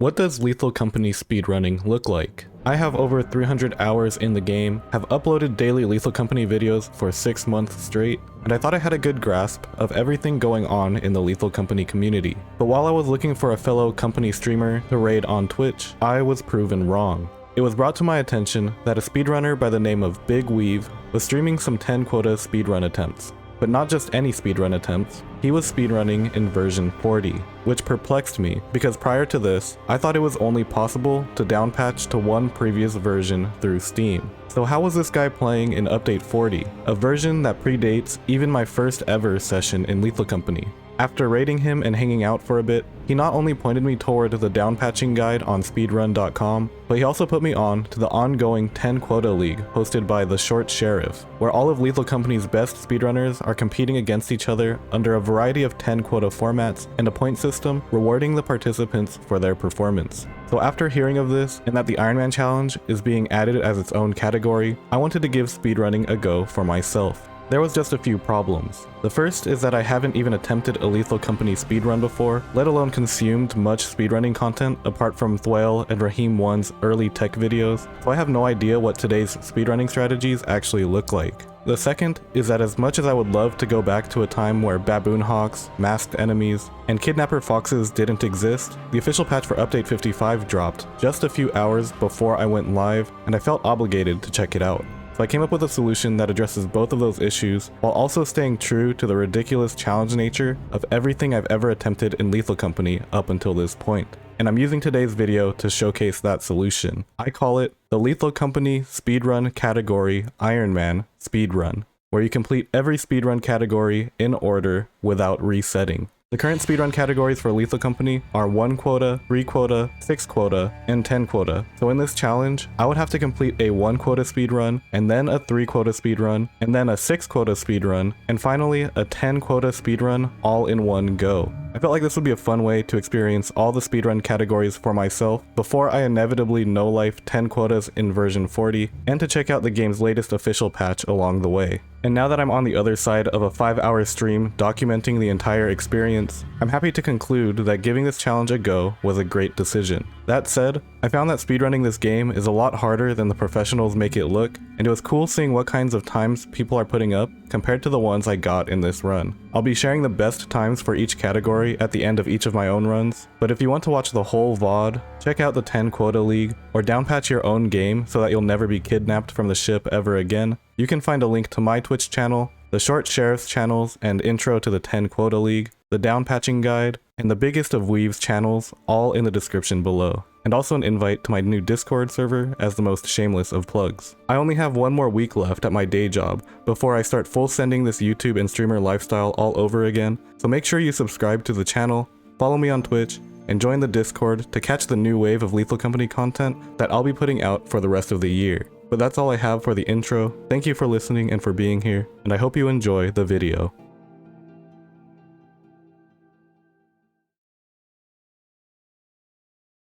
What does Lethal Company speedrunning look like? I have over 300 hours in the game, have uploaded daily Lethal Company videos for 6 months straight, and I thought I had a good grasp of everything going on in the Lethal Company community. But while I was looking for a fellow company streamer to raid on Twitch, I was proven wrong. It was brought to my attention that a speedrunner by the name of BigWeave was streaming some 10 quota speedrun attempts. But not just any speedrun attempts, he was speedrunning in version 40, which perplexed me because prior to this, I thought it was only possible to downpatch to one previous version through Steam. So how was this guy playing in update 40, a version that predates even my first ever session in Lethal Company? After raiding him and hanging out for a bit, he not only pointed me toward the downpatching guide on speedrun.com, but he also put me on to the ongoing 10 Quota League hosted by the Short Sheriff, where all of Lethal Company's best speedrunners are competing against each other under a variety of 10 quota formats and a point system rewarding the participants for their performance. So after hearing of this and that the Ironman challenge is being added as its own category, I wanted to give speedrunning a go for myself. There was just a few problems. The first is that I haven't even attempted a Lethal Company speedrun before, let alone consumed much speedrunning content apart from Thwale and Raheem1's early tech videos, so I have no idea what today's speedrunning strategies actually look like. The second is that as much as I would love to go back to a time where baboon hawks, masked enemies, and kidnapper foxes didn't exist, the official patch for update 55 dropped just a few hours before I went live, and I felt obligated to check it out. So I came up with a solution that addresses both of those issues while also staying true to the ridiculous challenge nature of everything I've ever attempted in Lethal Company up until this point. And I'm using today's video to showcase that solution. I call it the Lethal Company Speedrun Category Ironman Speedrun, where you complete every speedrun category in order without resetting. The current speedrun categories for Lethal Company are 1 quota, 3 quota, 6 quota, and 10 quota. So in this challenge, I would have to complete a 1 quota speedrun, and then a 3 quota speedrun, and then a 6 quota speedrun, and finally a 10 quota speedrun all in one go. I felt like this would be a fun way to experience all the speedrun categories for myself before I inevitably no-life 10 quotas in version 40, and to check out the game's latest official patch along the way. And now that I'm on the other side of a 5-hour stream documenting the entire experience, I'm happy to conclude that giving this challenge a go was a great decision. That said, I found that speedrunning this game is a lot harder than the professionals make it look, and it was cool seeing what kinds of times people are putting up compared to the ones I got in this run. I'll be sharing the best times for each category at the end of each of my own runs, but if you want to watch the whole VOD, check out the 10 Quota League, or downpatch your own game so that you'll never be kidnapped from the ship ever again. You can find a link to my Twitch channel, the Short Sheriff's channels and intro to the 10 Quota League, the downpatching guide, and the biggest of Weave's channels all in the description below. And also an invite to my new Discord server as the most shameless of plugs. I only have one more week left at my day job before I start full sending this YouTube and streamer lifestyle all over again, so make sure you subscribe to the channel, follow me on Twitch, and join the Discord to catch the new wave of Lethal Company content that I'll be putting out for the rest of the year. But that's all I have for the intro. Thank you for listening and for being here, and I hope you enjoy the video.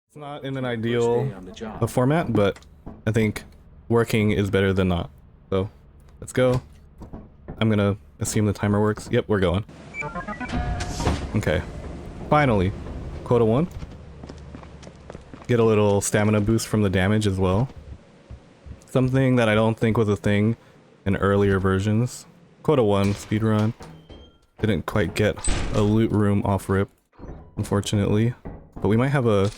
It's not in an ideal format, but I think working is better than not. So let's go. I'm gonna assume the timer works. Yep, we're going. Okay. Finally. Quota 1. Get a little stamina boost from the damage as well. Something that I don't think was a thing in earlier versions. Quota 1 speedrun. Didn't quite get a loot room off rip, unfortunately. But we might have a...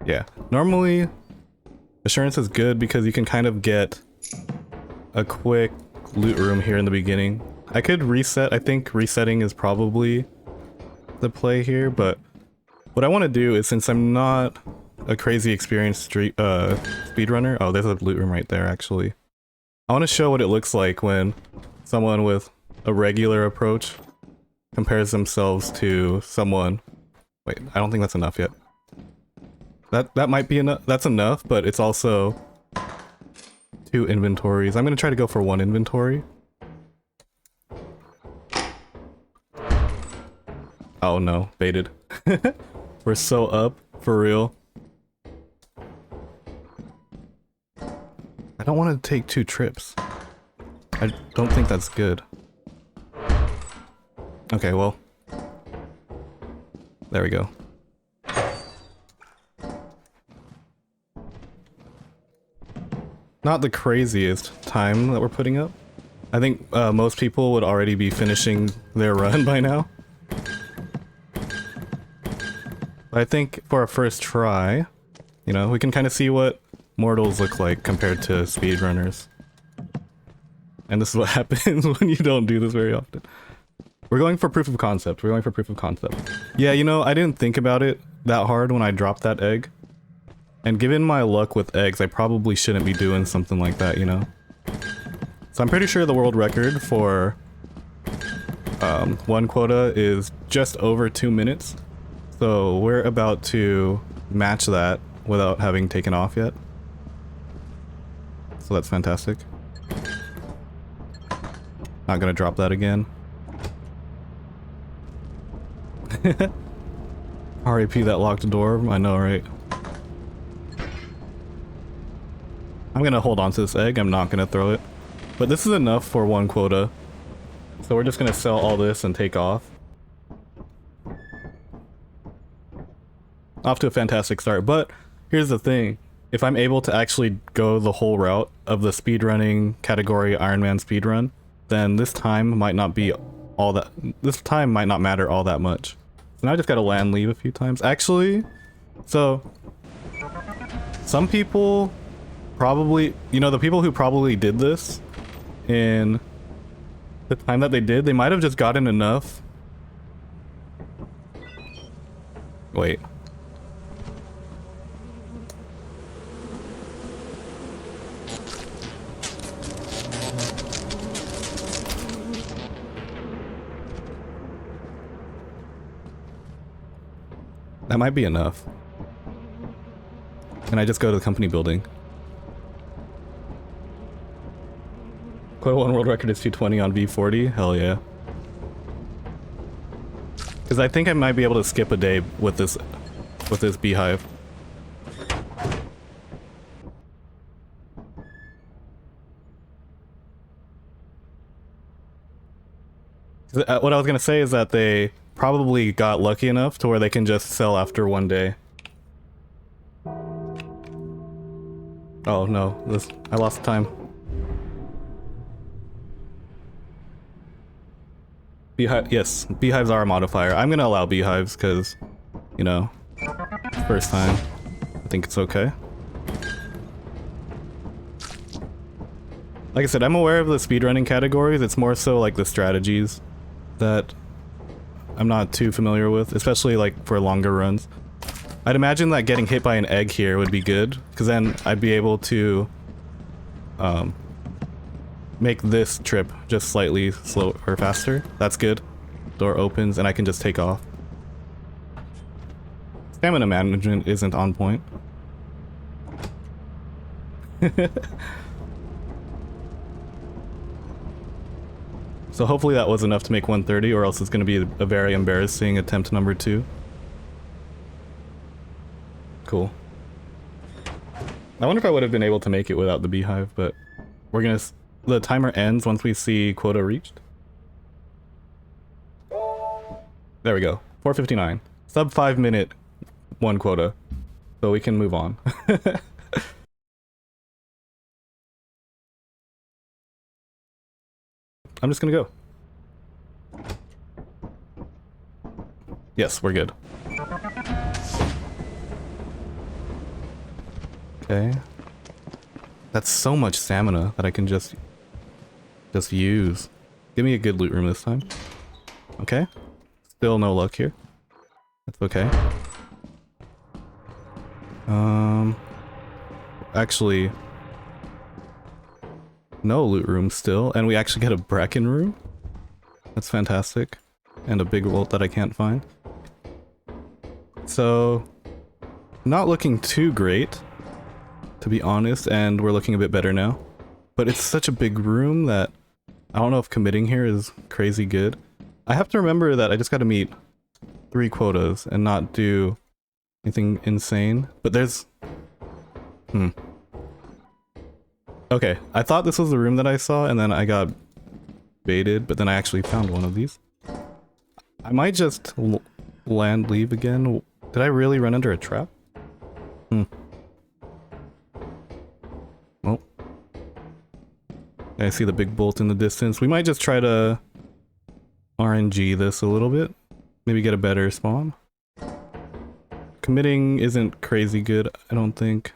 Yeah. Normally, assurance is good because you can kind of get a quick loot room here in the beginning. I could reset. I think resetting is probably the play here, but what I want to do is, since I'm not a crazy experienced speedrunner... Oh, there's a loot room right there, actually. I want to show what it looks like when someone with a regular approach compares themselves to someone... Wait, I don't think that's enough yet. That might be enough. That's enough, but it's also 2 inventories. I'm gonna try to go for 1 inventory. Oh no, baited. We're so up, for real. I don't want to take 2 trips. I don't think that's good. Okay, well. There we go. not the craziest time that we're putting up. I think most people would already be finishing their run by now. But I think for our first try, you know, we can kind of see what mortals look like compared to speedrunners. And this is what happens when you don't do this very often. We're going for proof of concept. We're going for proof of concept. Yeah, you know, I didn't think about it that hard when I dropped that egg. And given my luck with eggs, I probably shouldn't be doing something like that, you know? So I'm pretty sure the world record for one quota is just over 2 minutes. So we're about to match that without having taken off yet. So that's fantastic. Not gonna drop that again. RIP that locked door, I know, right? I'm gonna hold on to this egg, I'm not gonna throw it. But this is enough for one quota. So we're just gonna sell all this and take off. Off to a fantastic start, but here's the thing. If I'm able to actually go the whole route of the speedrunning category Ironman speedrun, then this time might not be all that, this time might not matter all that much. So now I just gotta land leave a few times. Actually, so some people probably, you know, the people who probably did this in the time that they did, they might have just gotten enough. Wait. That might be enough. Can I just go to the company building? Quota 1 world record is 220 on V40? Hell yeah. Because I think I might be able to skip a day with this beehive. What I was gonna say is that they probably got lucky enough to where they can just sell after one day. Oh no, I lost time. Beehive, yes, beehives are a modifier. I'm gonna allow beehives because, you know, first time. I think it's okay. Like I said, I'm aware of the speedrunning categories. It's more so like the strategies that I'm not too familiar with, especially like for longer runs. I'd imagine that getting hit by an egg here would be good, because then I'd be able to make this trip just slightly slow or faster. That's good. Door opens and I can just take off. Stamina management isn't on point. So hopefully that was enough to make 130, or else it's going to be a very embarrassing attempt number 2. Cool. I wonder if I would have been able to make it without the beehive, but we're gonna... The timer ends once we see quota reached. There we go. 4:59. Sub 5 minute 1 quota. So we can move on. I'm just gonna go. Yes, we're good. Okay. That's so much stamina that I can just use. Give me a good loot room this time. Okay. Still no luck here. That's okay. Actually, no loot room still, and we actually get a bracken room. That's fantastic. And a big vault that I can't find. So, not looking too great, to be honest, and we're looking a bit better now. But it's such a big room that I don't know if committing here is crazy good. I have to remember that I just gotta meet 3 quotas and not do anything insane. But there's... Okay, I thought this was the room that I saw, and then I got baited, but then I actually found one of these. I might just land leave again. Did I really run under a trap? Well, I see the big bolt in the distance. We might just try to RNG this a little bit. Maybe get a better spawn. Committing isn't crazy good, I don't think.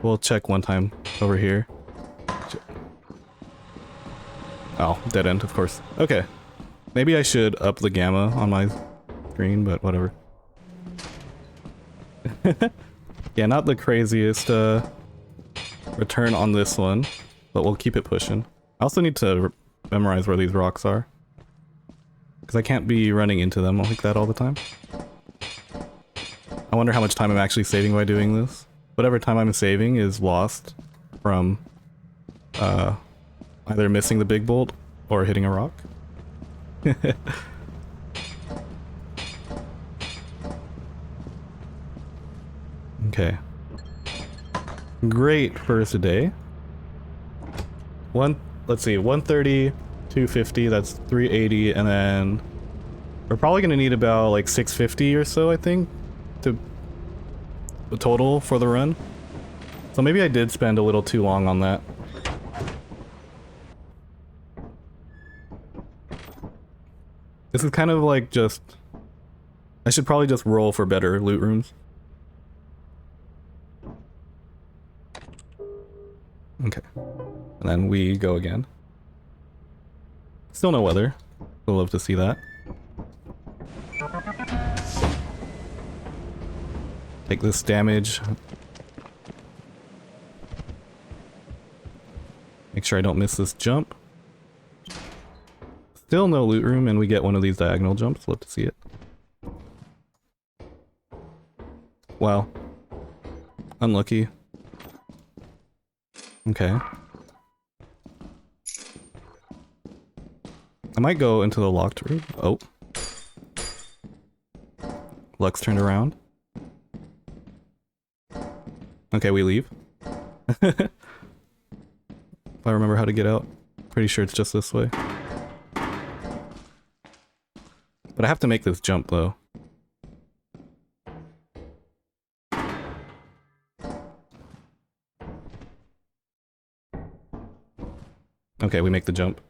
We'll check one time over here. Oh, dead end, of course. Okay. Maybe I should up the gamma on my screen, but whatever. Yeah, not the craziest return on this one, but we'll keep it pushing. I also need to memorize where these rocks are, because I can't be running into them like that all the time. I wonder how much time I'm actually saving by doing this. Whatever time I'm saving is lost from either missing the big bolt or hitting a rock. Okay. Great first day. Let's see, 130, 250, that's 380, and then we're probably gonna need about like 650 or so, I think, to the total for the run. So maybe I did spend a little too long on that. This is kind of like just... I should probably just roll for better loot rooms. Okay. And then we go again. Still no weather. We'll love to see that. Take this damage. Make sure I don't miss this jump. Still no loot room, and we get one of these diagonal jumps. Love to see it. Wow. Unlucky. Okay. I might go into the locked room. Oh. Luck's turned around. Okay, we leave. If I remember how to get out. Pretty sure it's just this way. But I have to make this jump, though. Okay, we make the jump.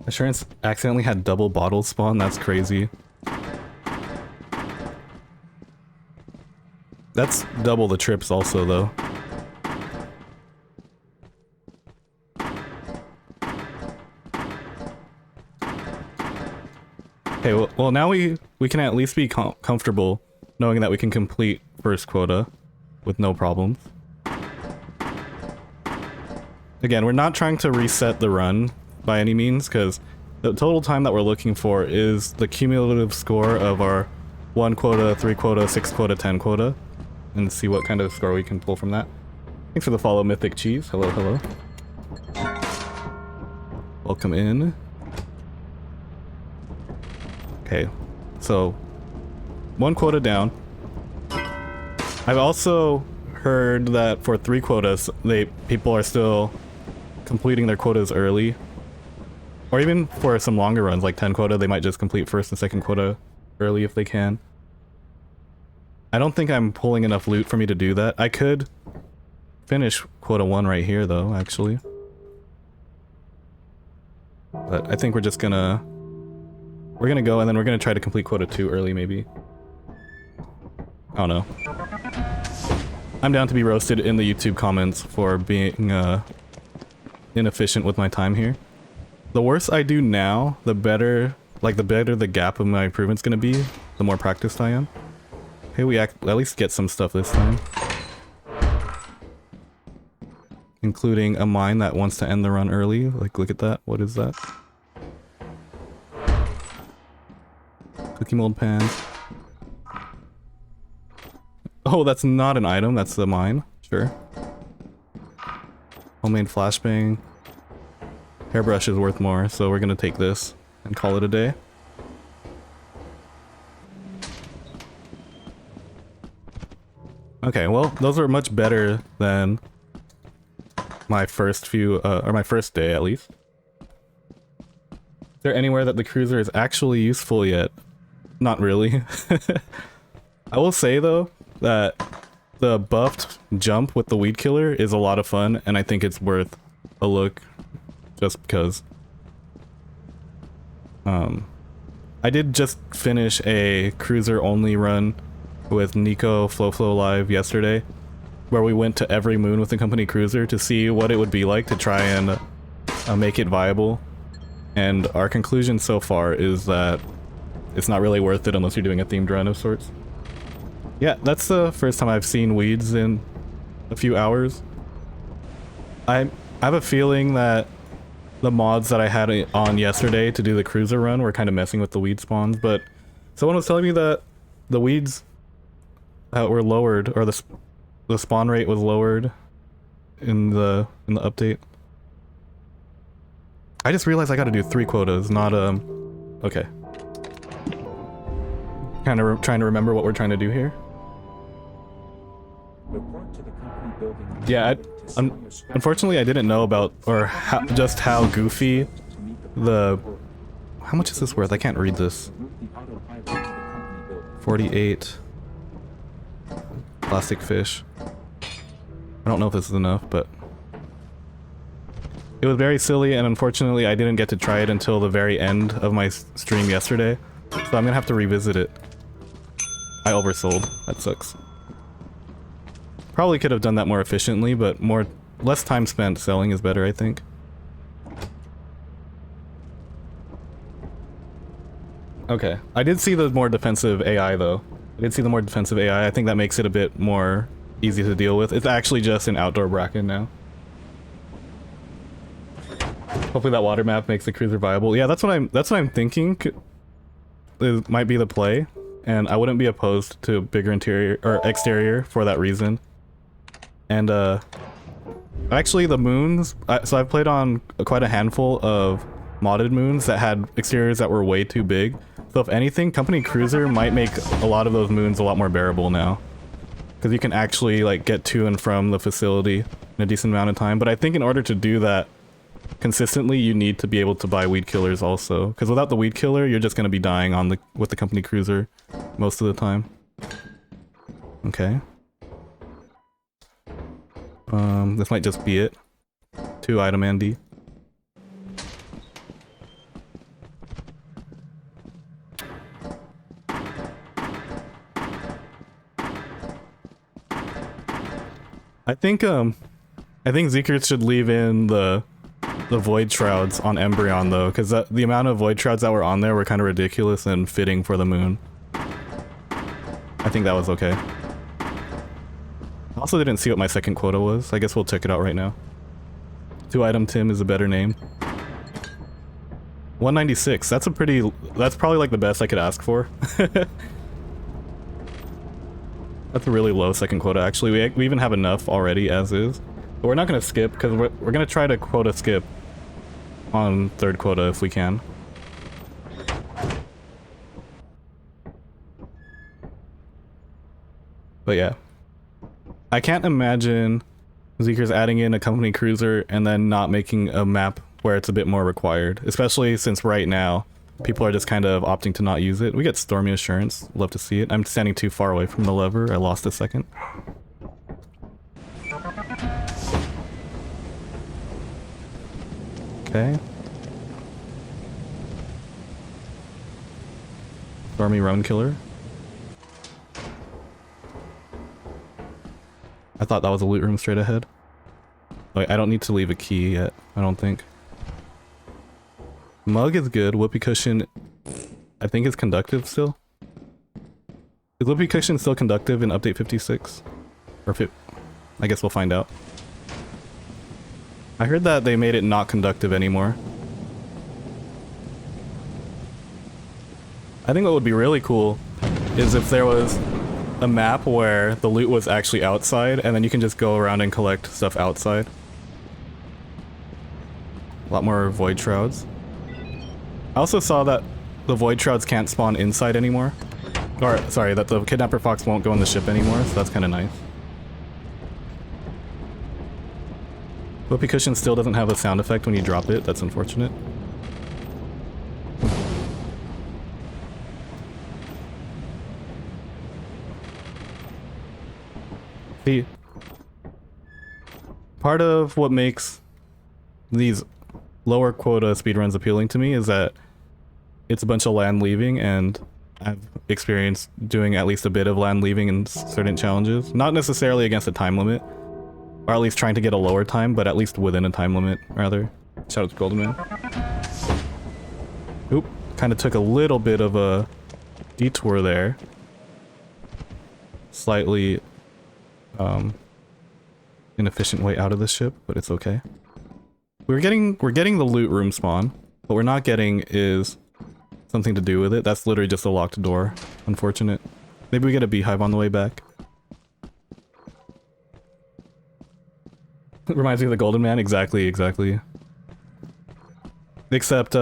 Assurance accidentally had double bottles spawn, that's crazy. That's double the trips also, though. Okay, well now we can at least be comfortable knowing that we can complete first quota with no problems. Again, we're not trying to reset the run by any means, because the total time that we're looking for is the cumulative score of our 1 quota, 3 quota, 6 quota, 10 quota, and see what kind of score we can pull from that. Thanks for the follow, Mythic Cheese. Hello, hello. Welcome in. Okay, so 1 quota down. I've also heard that for 3 quotas, people are still completing their quotas early. Or even for some longer runs, like 10 quota, they might just complete first and second quota early if they can. I don't think I'm pulling enough loot for me to do that. I could finish quota 1 right here, though, actually. But I think we're just gonna... We're gonna go, and then we're gonna try to complete quota 2 early, maybe. I don't know. I'm down to be roasted in the YouTube comments for being inefficient with my time here. The worse I do now, the better, like the better the gap of my improvement's gonna be, the more practiced I am. Hey, we at least get some stuff this time. Including a mine that wants to end the run early. Like, look at that. What is that? Cookie mold pan. Oh, that's not an item, that's the mine. Sure. Homemade flashbang. Hairbrush is worth more, so we're gonna take this and call it a day. Okay, well, those are much better than my first few, or my first day at least. Is there anywhere that the cruiser is actually useful yet? Not really. I will say though, that the buffed jump with the weed killer is a lot of fun, and I think it's worth a look just because. I did just finish a cruiser only run with Nico Flow Live yesterday, where we went to every moon with the company cruiser to see what it would be like to try and make it viable. And our conclusion so far is that it's not really worth it unless you're doing a themed run of sorts. Yeah, that's the first time I've seen weeds in a few hours. I have a feeling that the mods that I had on yesterday to do the cruiser run were kind of messing with the weed spawns, but someone was telling me that the weeds were lowered, or the spawn rate was lowered in the update. I just realized I gotta do 3 quotas, not okay. Kind of trying to remember what we're trying to do here. Yeah, unfortunately I didn't know about, or just how goofy the... How much is this worth? I can't read this. 48. Plastic fish. I don't know if this is enough, but... It was very silly, and unfortunately I didn't get to try it until the very end of my stream yesterday. So I'm gonna have to revisit it. I oversold. That sucks. Probably could have done that more efficiently, but less time spent selling is better, I think. Okay. I did see the more defensive AI, though. I did see the more defensive AI. I think that makes it a bit more easy to deal with. It's actually just an outdoor bracken now. Hopefully that water map makes the cruiser viable. Yeah, that's what I'm thinking. It might be the play, and I wouldn't be opposed to bigger interior or exterior for that reason. And actually the moons, so I've played on quite a handful of modded moons that had exteriors that were way too big. So if anything, company cruiser might make a lot of those moons a lot more bearable now, because you can actually like get to and from the facility in a decent amount of time. But I think in order to do that consistently, you need to be able to buy weed killers also, because without the weed killer, you're just going to be dying on with the company cruiser most of the time. Okay. This might just be it. 2 item Andy. I think Zeekers should leave in the void shrouds on Embryon though, because the amount of void shrouds that were on there were kind of ridiculous and fitting for the moon. I think that was okay. I also didn't see what my second quota was. I guess we'll check it out right now. 2 item Tim is a better name. 196. That's probably like the best I could ask for. That's a really low second quota actually. We even have enough already as is. But we're not going to skip, because we're going to try to quota skip on 3rd quota if we can. But yeah. I can't imagine Zeekers adding in a company cruiser and then not making a map where it's a bit more required. Especially since right now, people are just kind of opting to not use it. We get Stormy Assurance. Love to see it. I'm standing too far away from the lever. I lost a second. Okay. Stormy Run Killer. I thought that was a loot room straight ahead. Wait, I don't need to leave a key yet, I don't think. Mug is good. Whoopee Cushion, I think, is conductive still. Is Whoopee Cushion still conductive in update 56? Or I guess we'll find out. I heard that they made it not conductive anymore. I think what would be really cool is if there was a map where the loot was actually outside, and then you can just go around and collect stuff outside. A lot more void shrouds. I also saw that the void shrouds can't spawn inside anymore. Or, sorry, that the Kidnapper Fox won't go on the ship anymore, so that's kind of nice. Whoopee Cushion still doesn't have a sound effect when you drop it, that's unfortunate. See, part of what makes these lower quota speedruns appealing to me is that it's a bunch of land leaving, and I've experienced doing at least a bit of land leaving in certain challenges. Not necessarily against a time limit, or at least trying to get a lower time, but at least within a time limit, rather. Shout out to Golden Man. Oop, kind of took a little bit of a detour there. Slightly inefficient way out of the ship, but it's okay. We're getting the loot room spawn. What we're not getting is something to do with it. That's literally just a locked door. Unfortunate. Maybe we get a beehive on the way back. It reminds me of the Golden Man. Exactly, exactly. Except,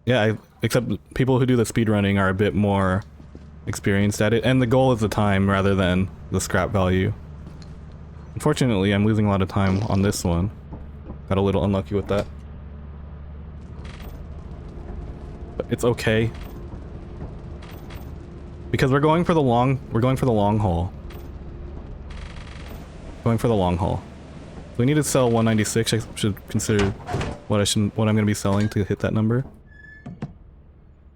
yeah, except people who do the speedrunning are a bit more experienced at it, and the goal is the time rather than the scrap value. Unfortunately, I'm losing a lot of time on this one. Got a little unlucky with that. But it's okay. Because we're going for the long haul. Going for the long haul. We need to sell 196. I should consider what I'm gonna be selling to hit that number.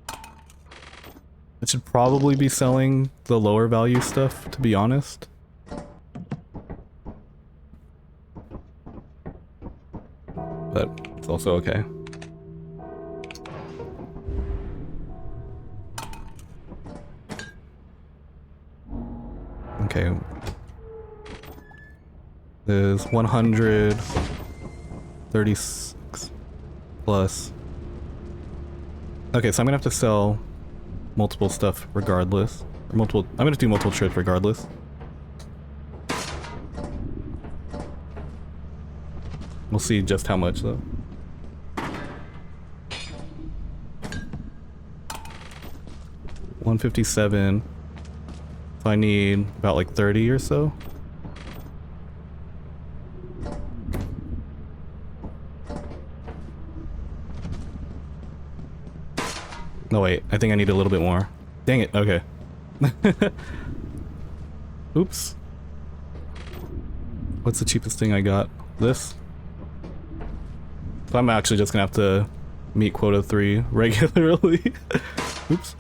I should probably be selling the lower value stuff, to be honest. But it's also okay. Okay. There's 136 plus. Okay, so I'm gonna have to sell multiple stuff regardless. Or I'm gonna do multiple trips regardless. We'll see just how much though. $157. So I need about like 30 or so. No wait, I think I need a little bit more. Dang it, okay. Oops. What's the cheapest thing I got? This? So I'm actually just gonna have to meet quota 3 regularly. Oops.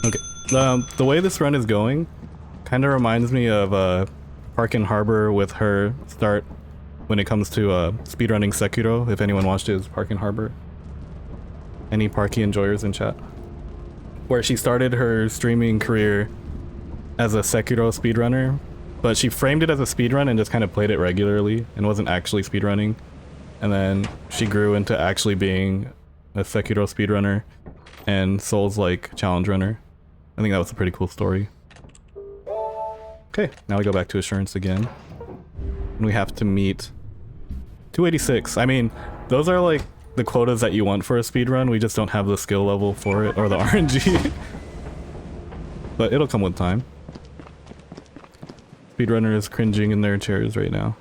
Okay. The way this run is going kind of reminds me of Park and Harbor with her start when it comes to speedrunning Sekiro, if anyone watched his Park and Harbor. Any Parky enjoyers in chat? Where she started her streaming career as a Sekiro speedrunner, but she framed it as a speedrun and just kind of played it regularly and wasn't actually speedrunning. And then she grew into actually being a Sekiro speedrunner and Souls-like challenge runner. I think that was a pretty cool story. Okay, now we go back to assurance again. And we have to meet 286. I mean, those are like the quotas that you want for a speedrun. We just don't have the skill level for it or the RNG. But it'll come with time. Speedrunner is cringing in their chairs right now.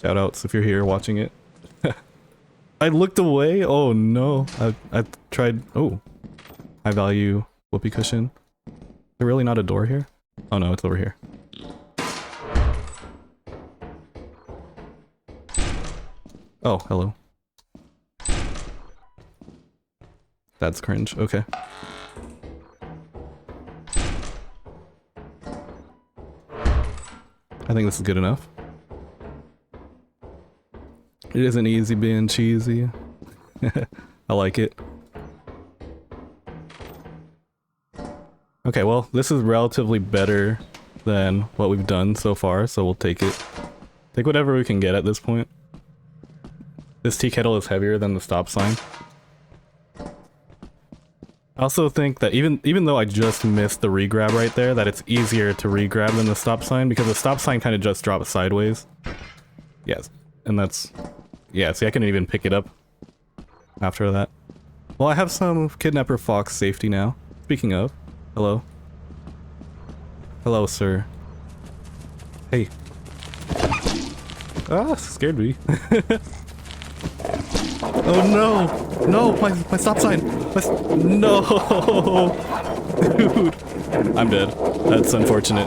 Shoutouts if you're here watching it. I looked away. Oh no. I tried. Oh, high value whoopee cushion. Is there really not a door here? Oh no, it's over here. Oh, hello. That's cringe. Okay. I think this is good enough. It isn't easy being cheesy. I like it. Okay, well, this is relatively better than what we've done so far, so we'll take it. Take whatever we can get at this point. This tea kettle is heavier than the stop sign. I also think that even though I just missed the regrab right there, that it's easier to regrab than the stop sign, because the stop sign kind of just drops sideways. Yes, and that's... Yeah, see, I couldn't even pick it up after that. Well, I have some Kidnapper Fox safety now. Speaking of, hello. Hello, sir. Hey. Ah, scared me. Oh no! No! My stop sign! No! Dude! I'm dead. That's unfortunate.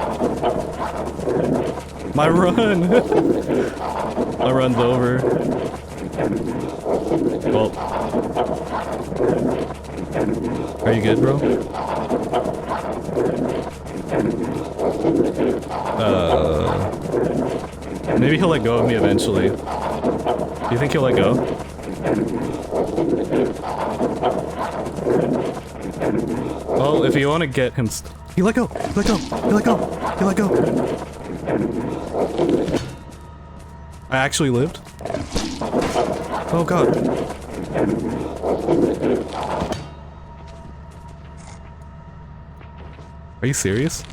My run! My run's over. Well. Are you good, bro? Maybe he'll let go of me eventually. Do you think he'll let go? Well, if you want to get him he let go! He let go! He let go! He let go! I actually lived? Oh god. Are you serious?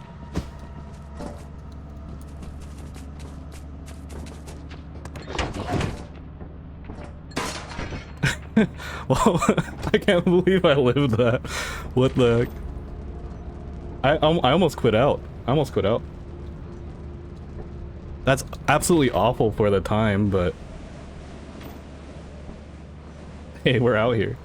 Well, I can't believe I lived that. What the heck? I almost quit out. I almost quit out. That's absolutely awful for the time, but hey, we're out here.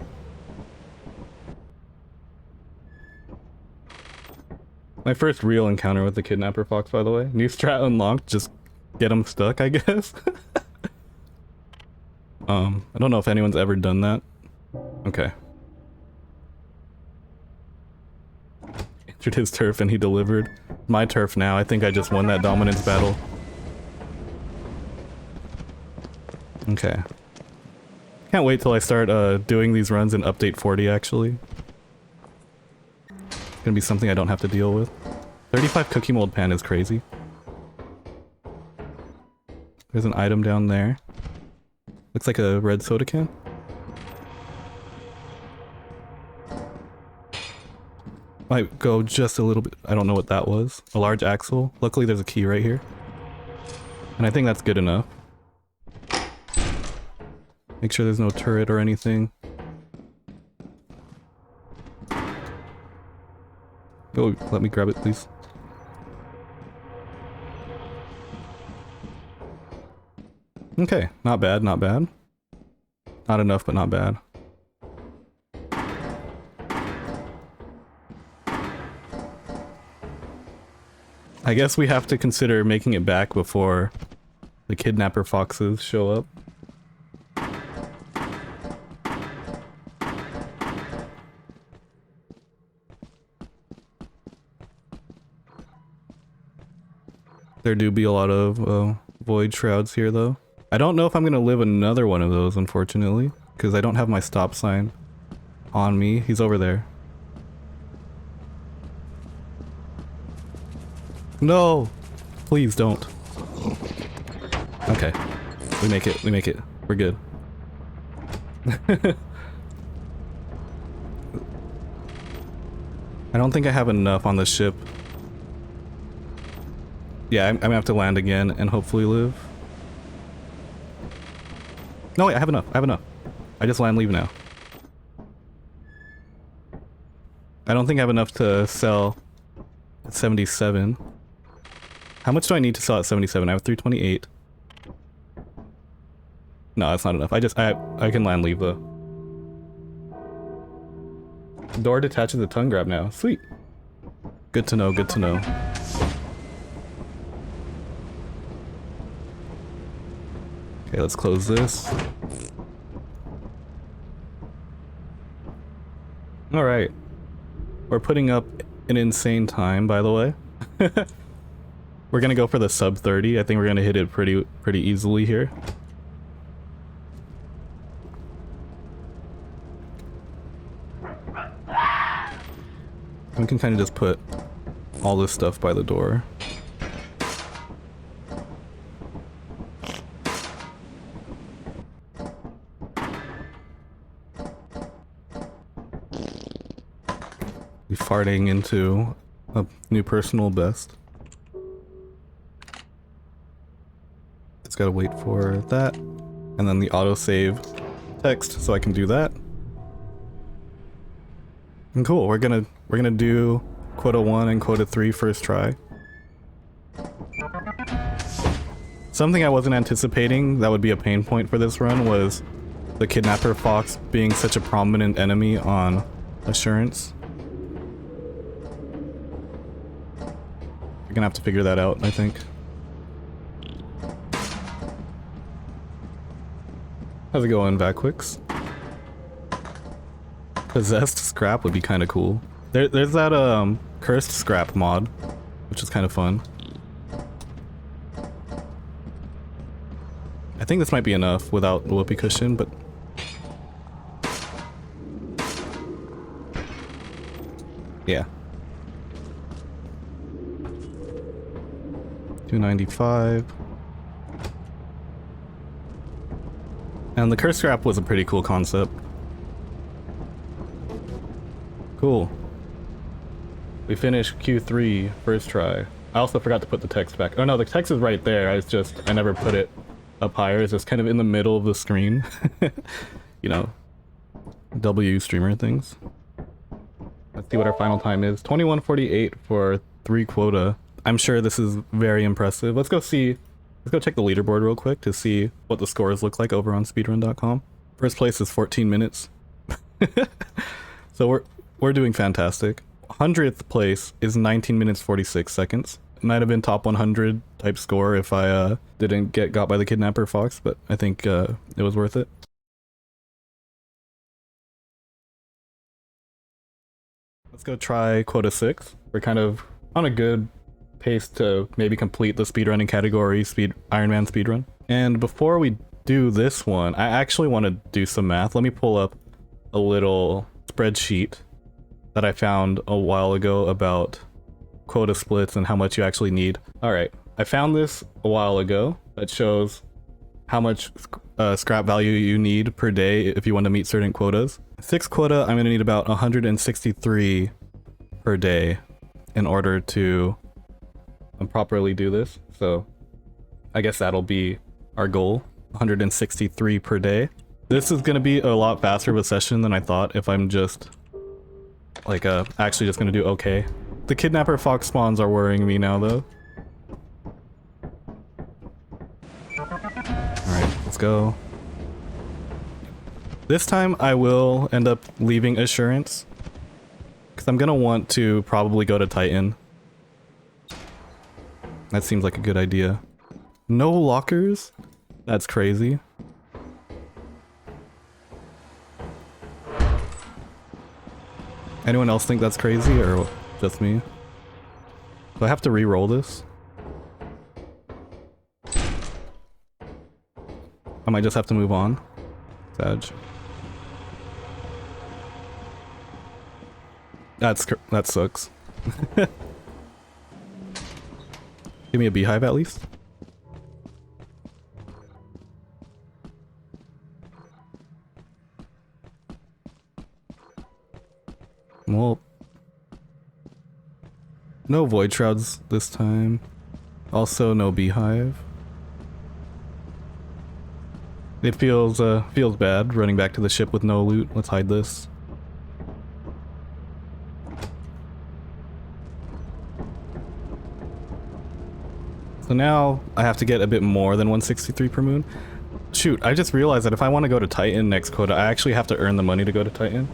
My first real encounter with the kidnapper fox, by the way. New strat unlocked, just get him stuck, I guess. I don't know if anyone's ever done that. Okay. Entered his turf and he delivered. My turf now. I think I just won that dominance battle. Okay. Can't wait till I start doing these runs in update 40 actually. It's gonna be something I don't have to deal with. 35 cookie mold pan is crazy. There's an item down there. Looks like a red soda can. Might go just a little bit. I don't know what that was. A large axle. Luckily there's a key right here. And I think that's good enough. Make sure there's no turret or anything. Oh, let me grab it, please. Okay, not bad, not bad. Not enough, but not bad. I guess we have to consider making it back before the kidnapper foxes show up. There do be a lot of void shrouds here though. I don't know if I'm gonna live another one of those, unfortunately, because I don't have my stop sign on me. He's over there. No! Please don't. Okay. We make it, we make it. We're good. I don't think I have enough on the ship. Yeah, I'm gonna have to land again and hopefully live. No, wait, I have enough. I have enough. I just land leave now. I don't think I have enough to sell at 77. How much do I need to sell at 77? I have 328. No, that's not enough. I can land leave though. Door detaches the tongue grab now. Sweet. Good to know, good to know. Okay, let's close this. Alright. We're putting up an insane time, by the way. We're gonna go for the sub 30. I think we're gonna hit it pretty easily here. We can kind of just put all this stuff by the door. Be farting into a new personal best. Just gotta wait for that, and then the autosave text so I can do that. And cool, we're gonna do Quota 1 and Quota 3 first try. Something I wasn't anticipating that would be a pain point for this run was the kidnapper fox being such a prominent enemy on Assurance. We're gonna have to figure that out, I think. How's it going, Vaquix? Possessed scrap would be kind of cool. There's that cursed scrap mod, which is kind of fun. I think this might be enough without the whoopee cushion, but yeah. 295. And the curse scrap was a pretty cool concept. Cool. We finished Q3 first try. I also forgot to put the text back. Oh no, the text is right there. I never put it up higher. It's just kind of in the middle of the screen. You know, W streamer things. Let's see what our final time is. 21:48 for 3 quota. I'm sure this is very impressive. Let's go check the leaderboard real quick to see what the scores look like over on speedrun.com. First place is 14 minutes. So we're doing fantastic. 100th place is 19 minutes 46 seconds. It might have been top 100 type score if I didn't get got by the kidnapper fox, but I think it was worth it. Let's go try quota 6. We're kind of on a good pace to maybe complete the speedrunning category, Ironman speedrun. And before we do this one, I actually want to do some math. Let me pull up a little spreadsheet that I found a while ago about quota splits and how much you actually need. Alright, I found this a while ago that shows how much scrap value you need per day if you want to meet certain quotas. 6 quota, I'm going to need about 163 per day in order to properly do this. So I guess that'll be our goal, 163 per day. This is going to be a lot faster of a session than I thought if I'm just like actually just going to do okay. The kidnapper fox spawns are worrying me now though. Alright, let's go. This time I will end up leaving Assurance because I'm going to want to probably go to Titan. That seems like a good idea. No lockers? That's crazy. Anyone else think that's crazy or just me? Do I have to re-roll this? I might just have to move on. Sag. That sucks. Give me a beehive at least. Well, no void shrouds this time. Also no beehive. It feels bad running back to the ship with no loot. Let's hide this. So now I have to get a bit more than 163 per moon. Shoot, I just realized that if I want to go to Titan next quota, I actually have to earn the money to go to Titan.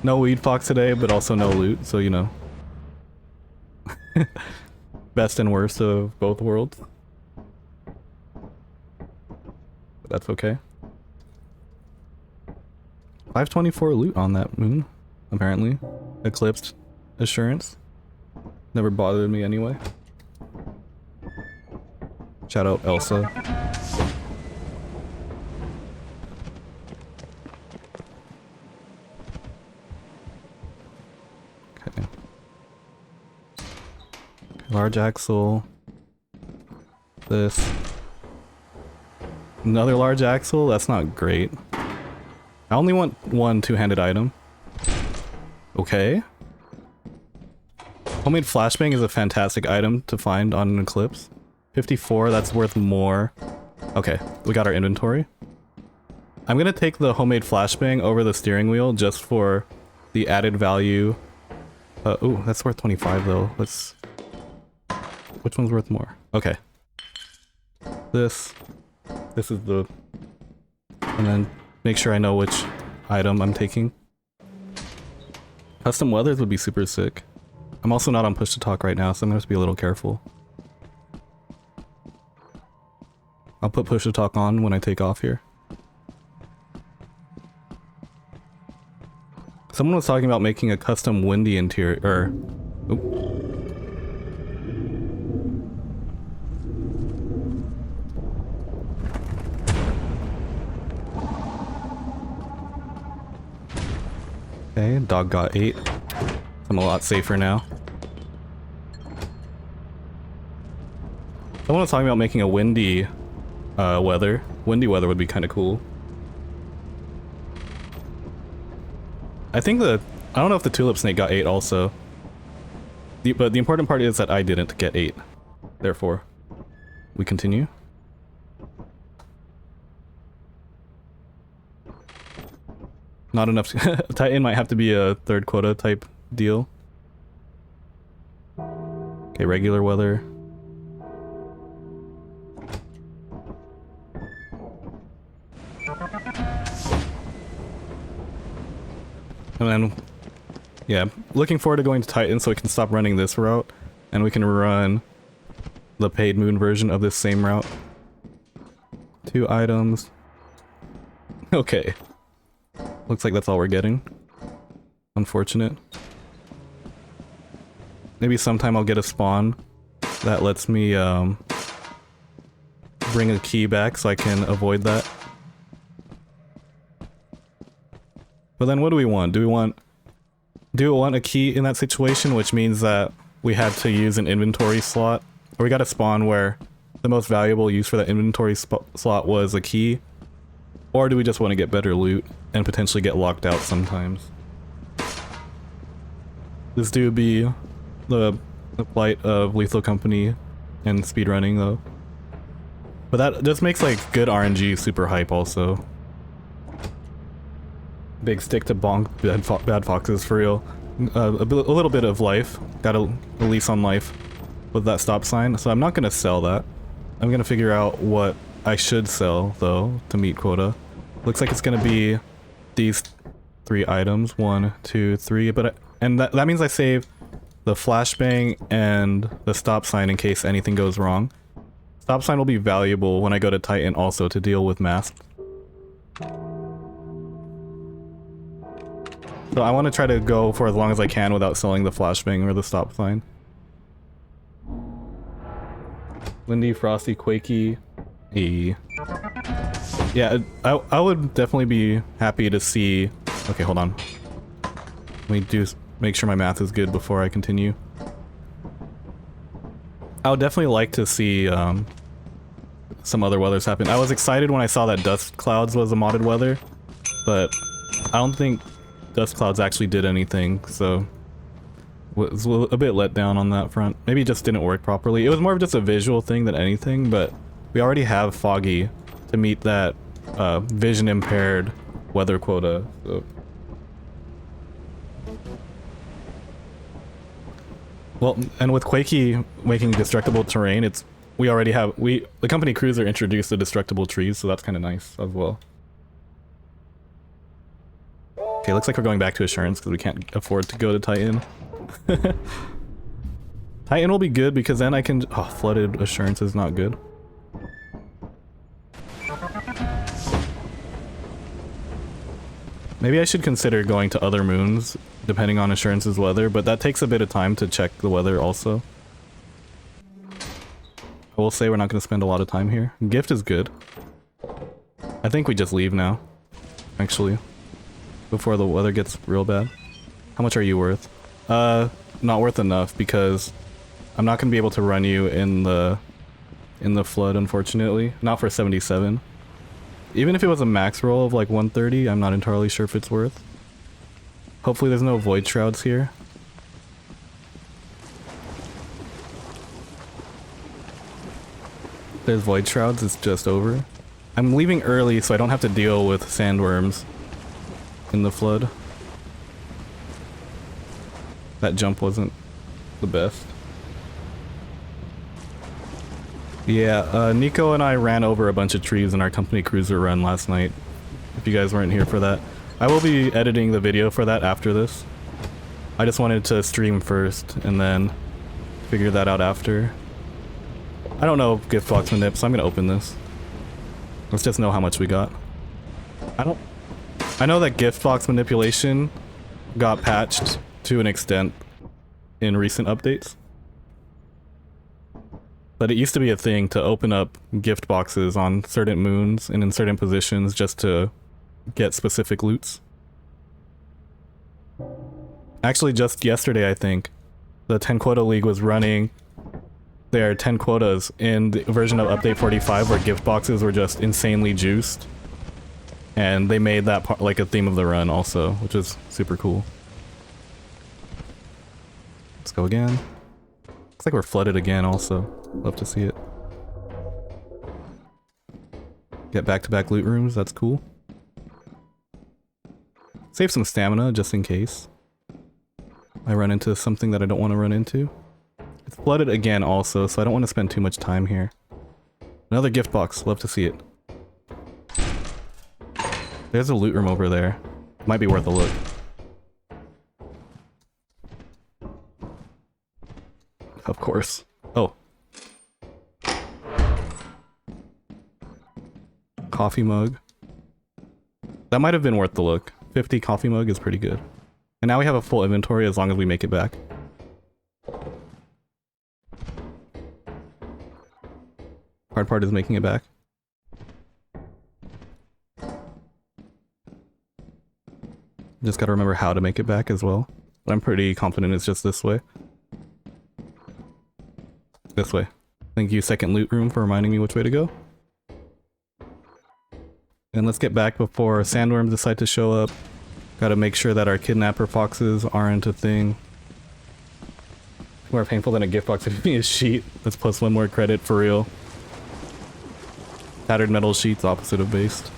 No weed fox today, but also no loot, so you know. Best and worst of both worlds. But that's okay. 524 loot on that moon, apparently. Eclipsed Assurance. Never bothered me anyway. Shout out Elsa. Okay. Large axle. This. Another large axle? That's not great. I only want one two-handed item. Okay. Homemade flashbang is a fantastic item to find on an Eclipse. 54, that's worth more. Okay, we got our inventory. I'm gonna take the homemade flashbang over the steering wheel just for the added value. Oh, that's worth 25 though. Let's... Which one's worth more? Okay. This is the... And then make sure I know which item I'm taking. Custom weathers would be super sick. I'm also not on push to talk right now, so I'm gonna have to be a little careful. I'll put push to talk on when I take off here. Someone was talking about making a custom windy interior, or... Okay, dog got 8. I'm a lot safer now. Someone was talking about making a windy weather. Windy weather would be kind of cool. I think I don't know if the tulip snake got 8 also. But the important part is that I didn't get 8. Therefore, we continue. Not enough to Titan might have to be a third quota type deal. Okay, regular weather. And then, yeah, looking forward to going to Titan so we can stop running this route and we can run the paid moon version of this same route. 2 items. Okay. Looks like that's all we're getting. Unfortunate. Maybe sometime I'll get a spawn that lets me bring a key back so I can avoid that. But then what do we want? Do we want a key in that situation, which means that we had to use an inventory slot? Or we got a spawn where the most valuable use for that inventory slot was a key? Or do we just want to get better loot and potentially get locked out sometimes? This do be the plight of Lethal Company and speedrunning though. But that just makes like good RNG super hype also. Big stick to bonk bad foxes for real. A little bit of life. Got a lease on life with that stop sign. So I'm not gonna sell that. I'm gonna figure out what I should sell though to meet quota. Looks like it's gonna be these 3 items. 1, 2, 3. And that means I save the flashbang and the stop sign in case anything goes wrong. Stop sign will be valuable when I go to Titan also to deal with masks. So I want to try to go for as long as I can without selling the flashbang or the stop sign. Windy, frosty, quakey. Yeah, I would definitely be happy to see... Okay, hold on. Let me make sure my math is good before I continue. I would definitely like to see some other weathers happen. I was excited when I saw that dust clouds was a modded weather, but I don't think dust clouds actually did anything, so was a bit let down on that front. Maybe it just didn't work properly. It was more of just a visual thing than anything, but we already have foggy to meet that vision impaired weather quota. So. Well, and with Quakey making destructible terrain, the company cruiser introduced the destructible trees, so that's kind of nice as well. Okay, looks like we're going back to Assurance because we can't afford to go to Titan. Titan will be good because then I can... Oh, flooded Assurance is not good. Maybe I should consider going to other moons, depending on Assurance's weather, but that takes a bit of time to check the weather also. I will say we're not going to spend a lot of time here. Gift is good. I think we just leave now, actually. Before the weather gets real bad. How much are you worth? Not worth enough because I'm not gonna be able to run you in the flood, unfortunately. Not for 77. Even if it was a max roll of like 130, I'm not entirely sure if it's worth. Hopefully there's no void shrouds here. If there's void shrouds, it's just over. I'm leaving early so I don't have to deal with sandworms in the flood. That jump wasn't the best. Yeah, Nico and I ran over a bunch of trees in our company cruiser run last night. if you guys weren't here for that. I will be editing the video for that after this. I just wanted to stream first and then figure that out after. I don't know gift box manip, so I'm gonna open this. Let's just know how much we got. I know that gift box manipulation got patched to an extent in recent updates. But it used to be a thing to open up gift boxes on certain moons and in certain positions just to get specific loots. Actually, just yesterday, I think, the 10 Quota League was running their 10 quotas in the version of Update 45 where gift boxes were just insanely juiced. And they made that part like a theme of the run also, which is super cool. Let's go again. Looks like we're flooded again also. Love to see it. Get back-to-back loot rooms, that's cool. Save some stamina just in case I run into something that I don't want to run into. It's flooded again also, so I don't want to spend too much time here. Another gift box, love to see it. There's a loot room over there. Might be worth a look. Of course. Oh. Coffee mug. That might have been worth the look. 50 coffee mug is pretty good. And now we have a full inventory as long as we make it back. Hard part is making it back. Just gotta remember how to make it back as well. But I'm pretty confident it's just this way. This way. Thank you, second loot room, for reminding me which way to go. And let's get back before sandworms decide to show up. Gotta make sure that our kidnapper foxes aren't a thing. More painful than a gift box would be a sheet. Let's plus one more credit for real. Tattered metal sheets, opposite of based.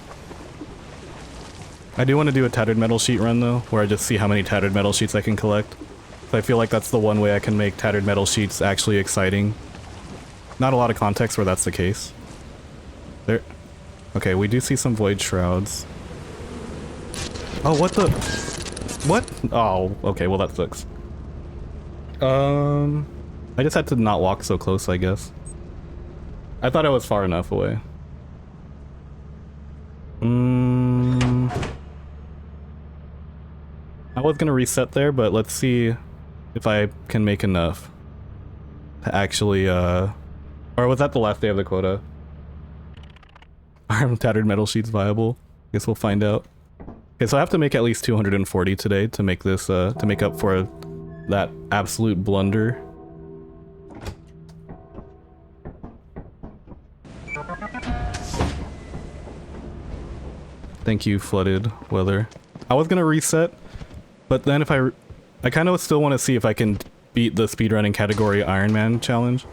I do want to do a tattered metal sheet run though, where I just see how many tattered metal sheets I can collect. So I feel like that's the one way I can make tattered metal sheets actually exciting. Not a lot of context where that's the case. There. Okay, we do see some void shrouds. Oh, what the? What? Oh, okay, well that sucks. I just had to not walk so close, I guess. I thought I was far enough away. I was gonna reset there, but let's see if I can make enough to actually, or was that the last day of the quota? Are tattered metal sheets viable? Guess we'll find out. Okay, so I have to make at least 240 today to make this, to make up for that absolute blunder. Thank you, flooded weather. I was gonna reset, but then if I kind of still want to see if I can beat the speedrunning category Ironman challenge,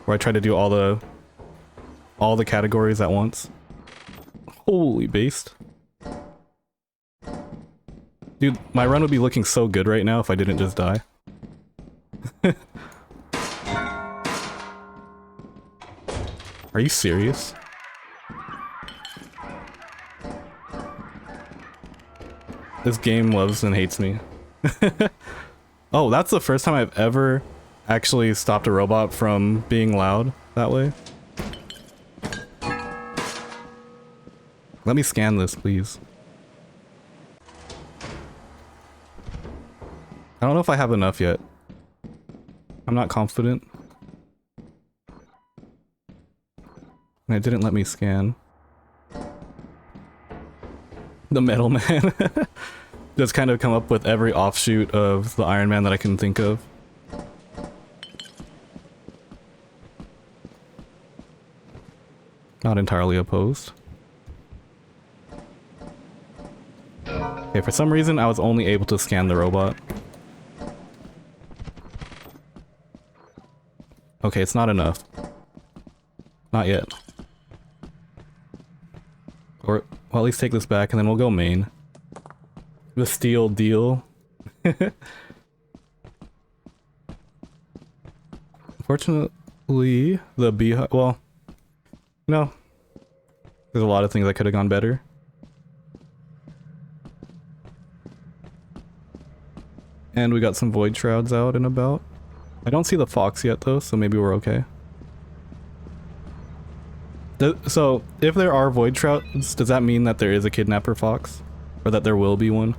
where I try to do all the categories at once. Holy based. Dude, my run would be looking so good right now if I didn't just die. Are you serious? This game loves and hates me. Oh, that's the first time I've ever actually stopped a robot from being loud that way. Let me scan this, please. I don't know if I have enough yet. I'm not confident. And it didn't let me scan. The Metal Man. Just kind of come up with every offshoot of the Iron Man that I can think of. Not entirely opposed. Okay, for some reason I was only able to scan the robot. Okay, it's not enough. Not yet. Or, well, at least take this back and then we'll go main. The steel deal. Unfortunately, the beehive, well, no. There's a lot of things that could have gone better. And we got some void shrouds out and about. I don't see the fox yet though, so maybe we're okay. So, if there are void shrouds, does that mean that there is a kidnapper fox? Or that there will be one?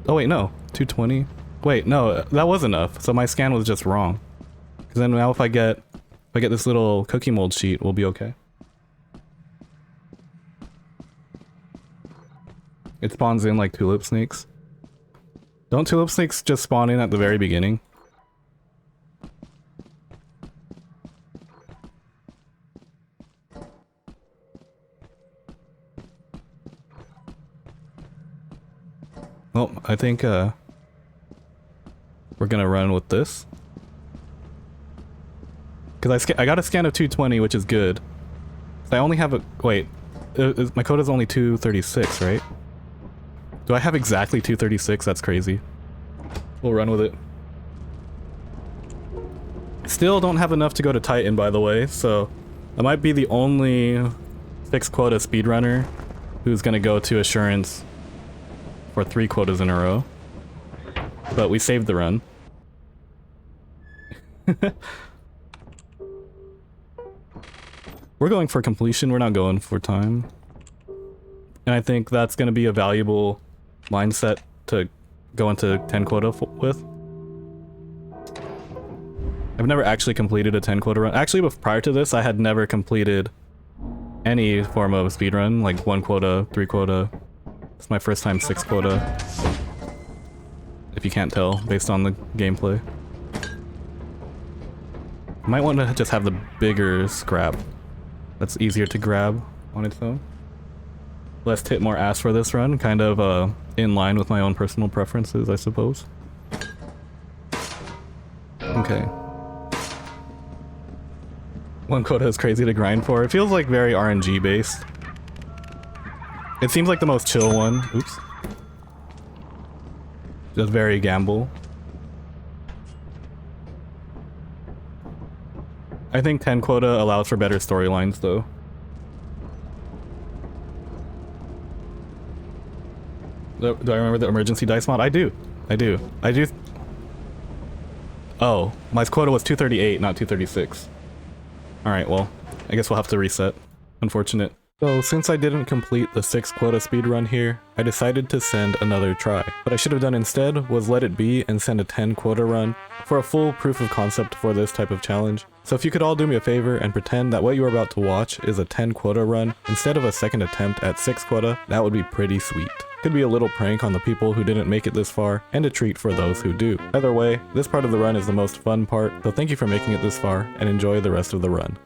Oh wait, no. 220? Wait, no, that was enough. So my scan was just wrong. Because then now if I get this little cookie mold sheet, we'll be okay. It spawns in like tulip snakes. Don't tulip snakes just spawn in at the very beginning? Well, I think we're gonna run with this. Cause I got a scan of 220, which is good. So I only have a wait. My quota is only 236, right? Do I have exactly 236? That's crazy. We'll run with it. Still don't have enough to go to Titan, by the way, so I might be the only fixed quota speedrunner who's gonna go to Assurance for 3 quotas in a row. But we saved the run. We're going for completion, we're not going for time. And I think that's gonna be a valuable mindset to go into 10 quota with. I've never actually completed a 10 quota run. Actually, prior to this, I had never completed any form of speedrun, like 1 quota, 3 quota. It's my first time 6 quota. If you can't tell, based on the gameplay. Might want to just have the bigger scrap. That's easier to grab on its own. Less tit, more ass for this run, kind of in line with my own personal preferences, I suppose. Okay. 1 quota is crazy to grind for. It feels like very RNG based. It seems like the most chill one. Oops. Just very gamble. I think 10 quota allows for better storylines though. Do I remember the emergency dice mod? I do. Oh, my quota was 238, not 236. Alright, well, I guess we'll have to reset. Unfortunate. So, since I didn't complete the 6 quota speedrun here, I decided to send another try. What I should have done instead was let it be and send a 10 quota run for a full proof of concept for this type of challenge. So if you could all do me a favor and pretend that what you are about to watch is a 10 quota run instead of a second attempt at 6 quota, that would be pretty sweet. Could be a little prank on the people who didn't make it this far, and a treat for those who do. Either way, this part of the run is the most fun part, so thank you for making it this far, and enjoy the rest of the run.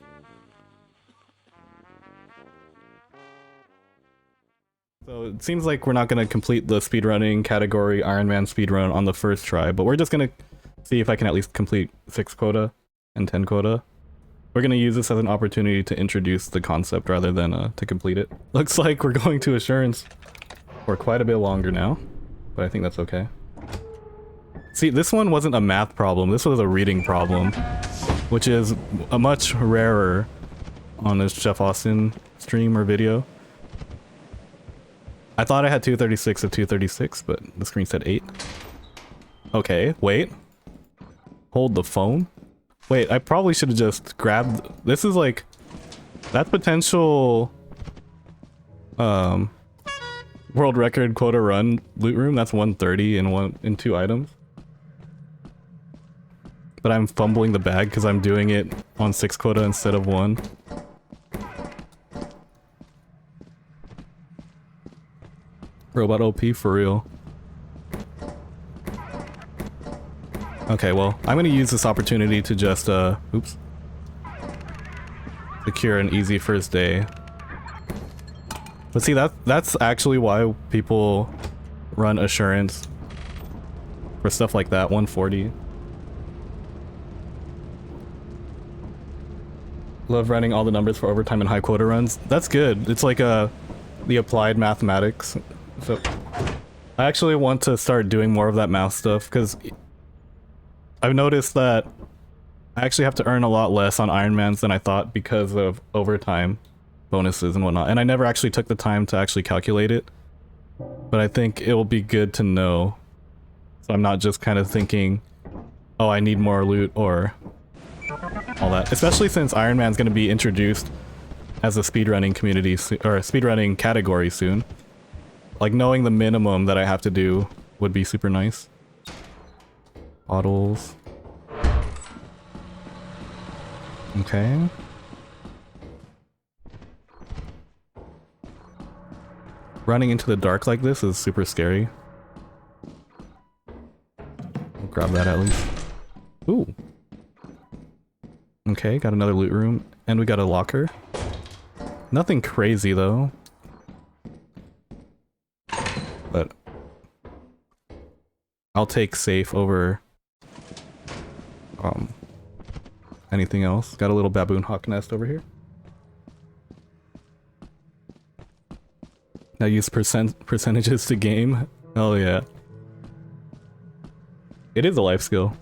So it seems like we're not going to complete the speedrunning category Ironman speedrun on the first try, but we're just going to see if I can at least complete 6 quota and 10 quota. We're going to use this as an opportunity to introduce the concept rather than to complete it. Looks like we're going to Assurance for quite a bit longer now, but I think that's okay. See, this one wasn't a math problem, this was a reading problem, which is a much rarer on this Chef Austin stream or video. I thought I had 236 of 236, but the screen said 8. Okay, wait. Hold the phone? Wait, I probably should have just grabbed... This is like... That's potential... world record quota run loot room. That's 130 in 2 items. But I'm fumbling the bag because I'm doing it on 6 quota instead of 1. Robot OP for real. Okay, well, I'm gonna use this opportunity to just, oops. Secure an easy first day. But see, that's actually why people run Assurance. For stuff like that, 140. Love running all the numbers for overtime and high quota runs. That's good. It's like the applied mathematics. So I actually want to start doing more of that math stuff because I've noticed that I actually have to earn a lot less on Ironmans than I thought because of overtime bonuses and whatnot. And I never actually took the time to actually calculate it. But I think it will be good to know. So I'm not just kind of thinking, oh, I need more loot or all that. Especially since Ironman's going to be introduced as a speedrunning community, or a speedrunning category soon. Like, knowing the minimum that I have to do would be super nice. Bottles. Okay. Running into the dark like this is super scary. I'll grab that at least. Ooh. Okay, got another loot room. And we got a locker. Nothing crazy though. But I'll take safe over anything else. Got a little baboon hawk nest over here. Now use percentages to game. Oh yeah. It is a life skill.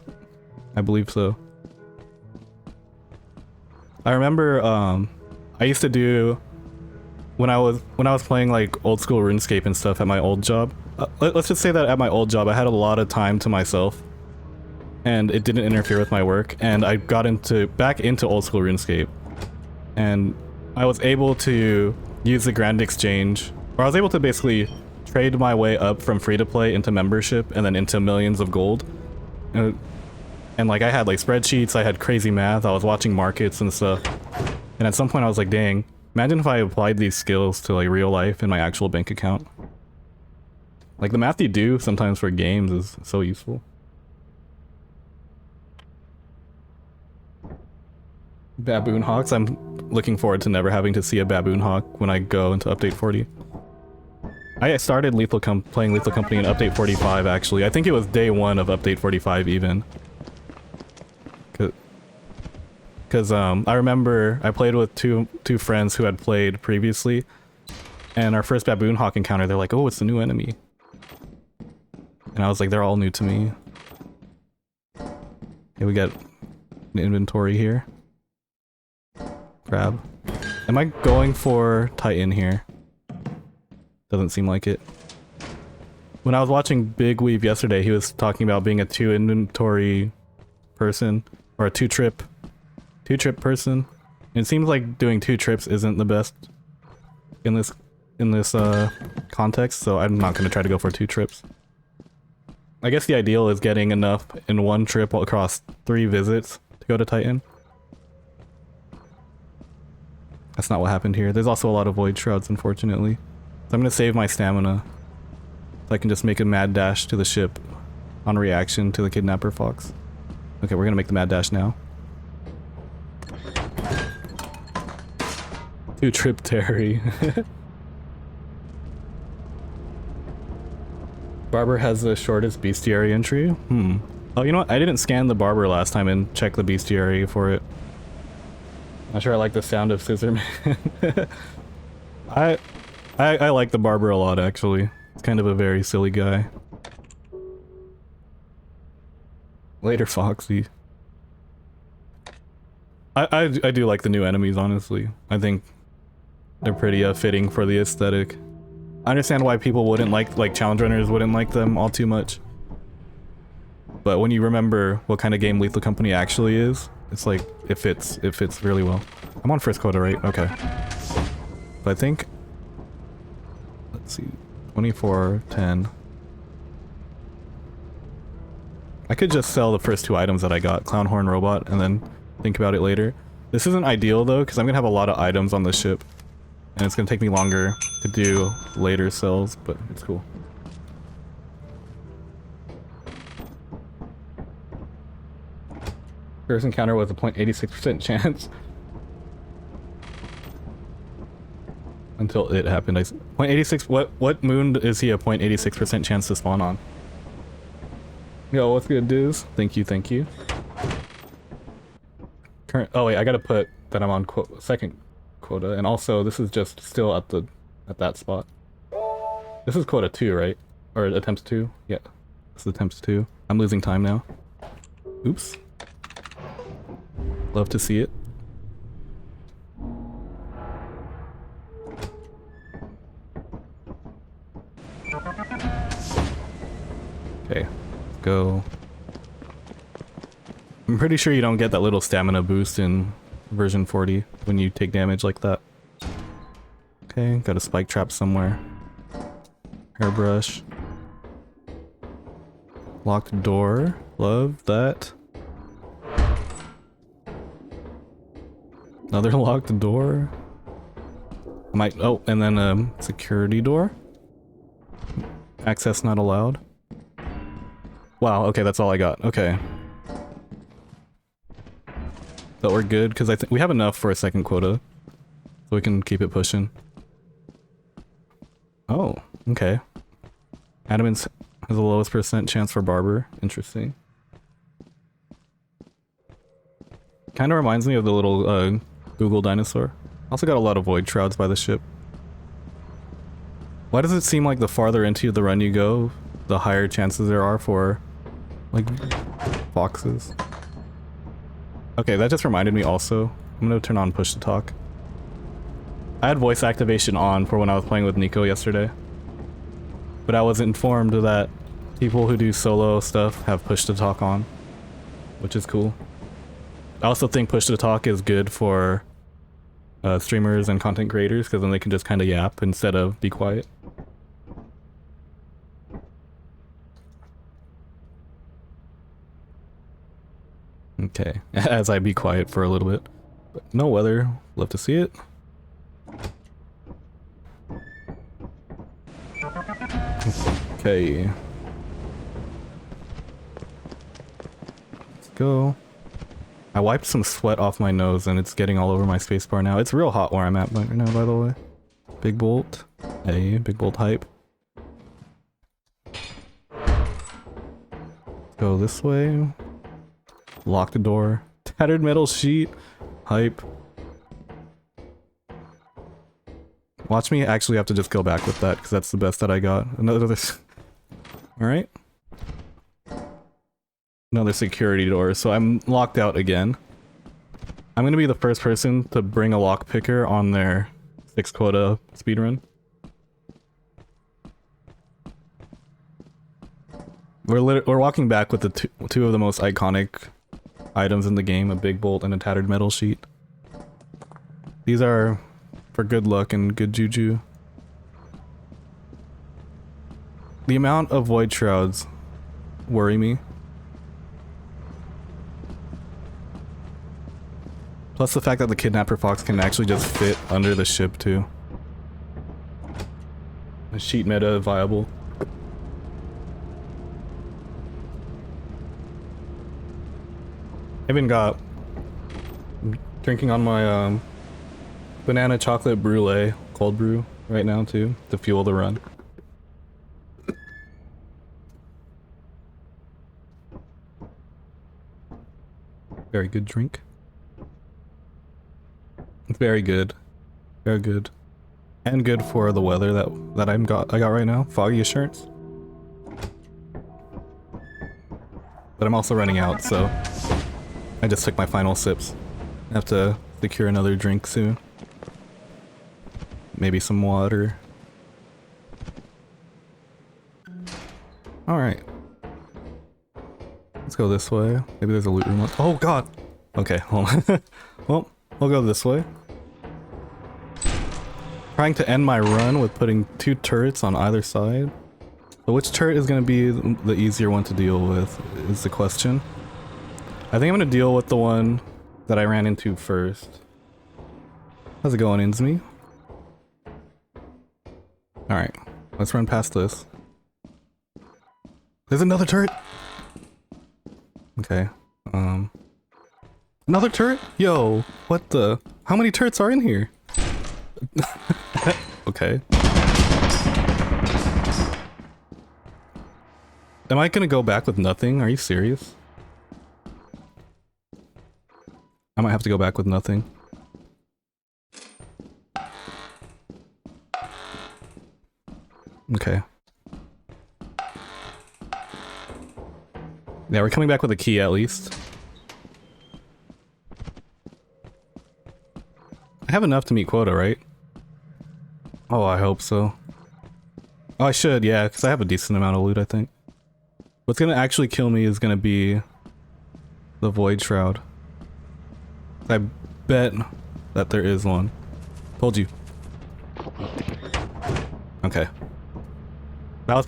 I believe so. I remember I used to do when I was playing like old school RuneScape and stuff at my old job. Let's just say that at my old job I had a lot of time to myself and it didn't interfere with my work, and I got back into old school RuneScape, and I was able to use the Grand Exchange, or I was able to basically trade my way up from free to play into membership and then into millions of gold. And like I had like spreadsheets, I had crazy math, I was watching markets and stuff. And at some point I was like, dang, imagine if I applied these skills to like real life in my actual bank account. Like the math you do sometimes for games is so useful. Baboon hawks, I'm looking forward to never having to see a baboon hawk when I go into update 40. I started playing Lethal Company in update 45 actually. I think it was day 1 of update 45 even. Cause I remember I played with two friends who had played previously, and our first baboon hawk encounter, they're like, oh, it's the new enemy. And I was like, they're all new to me. Okay, we got an inventory here. Grab. Am I going for Titan here? Doesn't seem like it. When I was watching BigWeave yesterday, he was talking about being a 2 inventory person, or a 2 trip person. And it seems like doing 2 trips isn't the best in this context, so I'm not going to try to go for 2 trips. I guess the ideal is getting enough in 1 trip across 3 visits to go to Titan. That's not what happened here. There's also a lot of void shrouds, unfortunately. So I'm gonna save my stamina so I can just make a mad dash to the ship on reaction to the kidnapper fox. Okay, we're gonna make the mad dash now. 2 trip Terry. Barber has the shortest bestiary entry? Oh, you know what? I didn't scan the Barber last time and check the bestiary for it. Not sure I like the sound of Scissor Man. I like the Barber a lot, actually. It's kind of a very silly guy. Later, Foxy. I do like the new enemies, honestly. I think they're pretty fitting for the aesthetic. I understand why people wouldn't like challenge runners wouldn't like them all too much. But when you remember what kind of game Lethal Company actually is, it's like, it fits really well. I'm on first quota, right? Okay. But I think, let's see, 24, 10. I could just sell the first 2 items that I got, Clown Horn Robot, and then think about it later. This isn't ideal though, because I'm gonna have a lot of items on the ship, and it's gonna take me longer to do later sells, but it's cool. First encounter was a 0.86% chance. Until it happened. 0.86, what moon is he a 0.86% chance to spawn on? Yo, what's good, dudes? Thank you. Oh wait, I gotta put that I'm on second quota, and also this is just still at that spot. This is quota 2, right? Or attempts 2? Yeah, this is attempts 2. I'm losing time now. Oops. Love to see it. Okay, go. I'm pretty sure you don't get that little stamina boost in version 40 when you take damage like that. Okay, got a spike trap somewhere. Hairbrush. Locked door. Love that. Another locked door. Might, oh, and then security door. Access not allowed. Wow, okay, that's all I got. Okay. But we're good, because I think we have enough for a second quota. So we can keep it pushing. Oh, okay. Adamant's has the lowest % chance for Barber. Interesting. Kinda reminds me of the little Google dinosaur. Also got a lot of void shrouds by the ship. Why does it seem like the farther into the run you go, the higher chances there are for, like, foxes? Okay, that just reminded me also. I'm gonna turn on push to talk. I had voice activation on for when I was playing with Nico yesterday. But I was informed that people who do solo stuff have push to talk on, which is cool. I also think push to talk is good for streamers and content creators, because then they can just kind of yap instead of be quiet. Okay, as I be quiet for a little bit. But no weather, love to see it. Okay. Let's go. I wiped some sweat off my nose and it's getting all over my spacebar now. It's real hot where I'm at right now, by the way. Big bolt. Hey, big bolt hype. Go this way. Lock the door. Tattered metal sheet. Hype. Watch me actually have to just go back with that, because that's the best that I got. Another... Alright. Another security door, so I'm locked out again. I'm gonna be the first person to bring a lockpicker on their 6 quota speedrun. We're walking back with the two of the most iconic items in the game, a big bolt and a tattered metal sheet. These are for good luck and good juju. The amount of void shrouds worry me. Plus the fact that the kidnapper fox can actually just fit under the ship too. The sheet meta viable. I even got drinking on my banana chocolate brulee cold brew right now too to fuel the run. Very good drink. It's very good. Very good. And good for the weather that I got right now. Foggy assurance. But I'm also running out, so I just took my final sips. I have to secure another drink soon. Maybe some water. Alright. Let's go this way. Maybe there's a loot room. Oh god! Okay, hold on. Well, I'll go this way. Trying to end my run with putting 2 turrets on either side. But which turret is going to be the easier one to deal with is the question. I think I'm going to deal with the one that I ran into first. How's it going, Insme? Alright, let's run past this. There's another turret! Okay, another turret? Yo, what the? How many turrets are in here? Okay. Am I gonna go back with nothing? Are you serious? I might have to go back with nothing. Okay. Yeah, we're coming back with a key at least. I have enough to meet quota, right? Oh, I hope so. Oh, I should, yeah, because I have a decent amount of loot, I think. What's gonna actually kill me is gonna be the Void Shroud. I bet that there is one. Told you. Okay. That was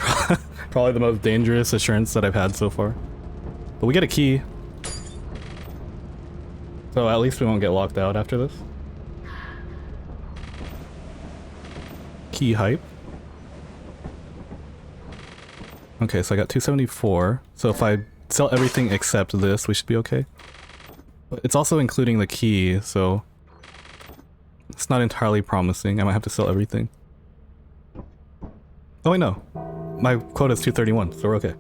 probably the most dangerous assurance that I've had so far. But we get a key. So at least we won't get locked out after this. Key hype. Okay, so I got 274. So if I sell everything except this, we should be okay. But it's also including the key, so it's not entirely promising. I might have to sell everything. Oh wait, no. My quota is 231, so we're okay.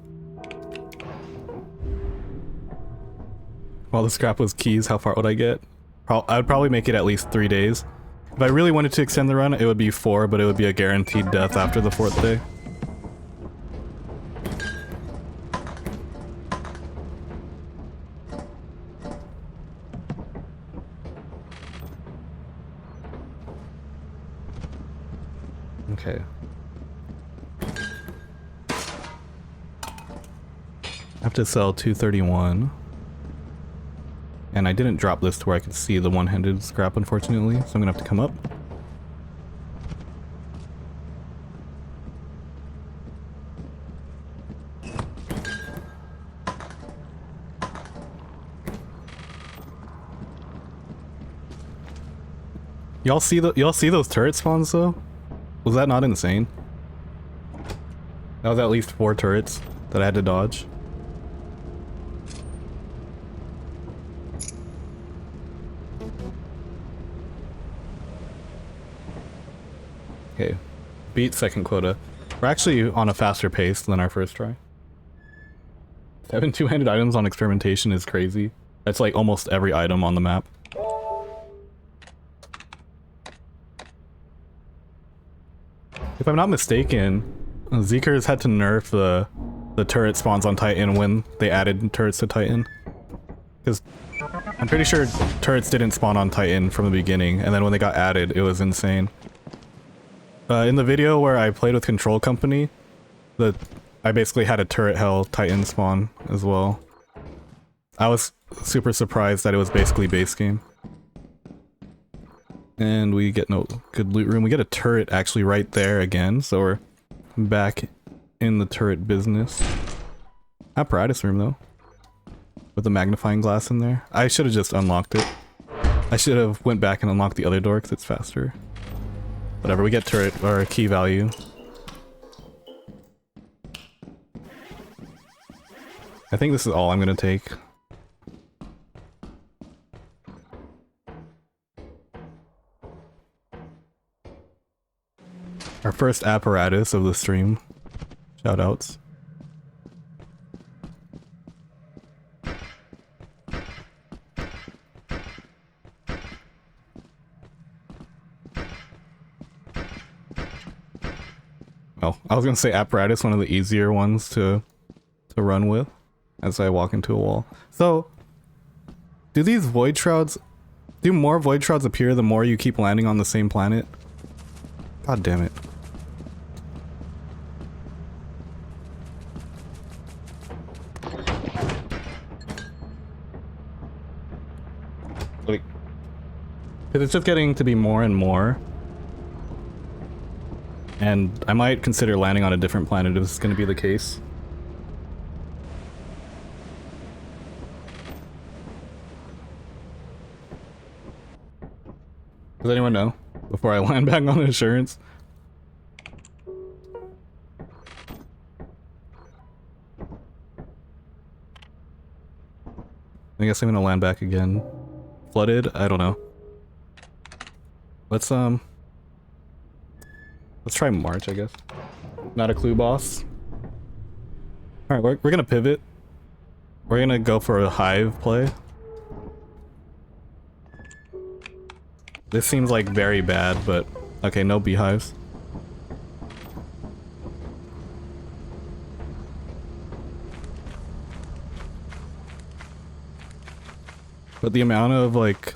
While the scrap was keys, how far would I get? I would probably make it at least 3 days. If I really wanted to extend the run, it would be 4, but it would be a guaranteed death after the 4th day. Okay. I have to sell 231. And I didn't drop this to where I could see the one-handed scrap, unfortunately, so I'm gonna have to come up. Y'all see those turret spawns though? Was that not insane? That was at least 4 turrets that I had to dodge. Okay, beat second quota. We're actually on a faster pace than our first try. 7 two-handed items on experimentation is crazy. That's like almost every item on the map. If I'm not mistaken, Zeekers had to nerf the turret spawns on Titan when they added turrets to Titan. Because I'm pretty sure turrets didn't spawn on Titan from the beginning, and then when they got added, it was insane. In the video where I played with Control Company, I basically had a turret hell Titan spawn as well. I was super surprised that it was basically base game. And we get no good loot room. We get a turret actually right there again, so we're back in the turret business. Apparatus room though, with the magnifying glass in there. I should have just unlocked it. I should have went back and unlocked the other door because it's faster. Whatever, we get turret or key value. I think this is all I'm gonna take. Our first apparatus of the stream. Shoutouts. Oh, I was gonna say apparatus, one of the easier ones to run with as I walk into a wall. So, do these void shrouds, do more void shrouds appear the more you keep landing on the same planet? God damn it. Like, it's just getting to be more and more. And I might consider landing on a different planet if this is going to be the case. Does anyone know? Before I land back on insurance? I guess I'm gonna land back again. Flooded? I don't know. Let's try March, I guess. Not a clue, boss. Alright, we're gonna pivot. We're gonna go for a hive play. This seems like very bad, but okay, no beehives. But the amount of like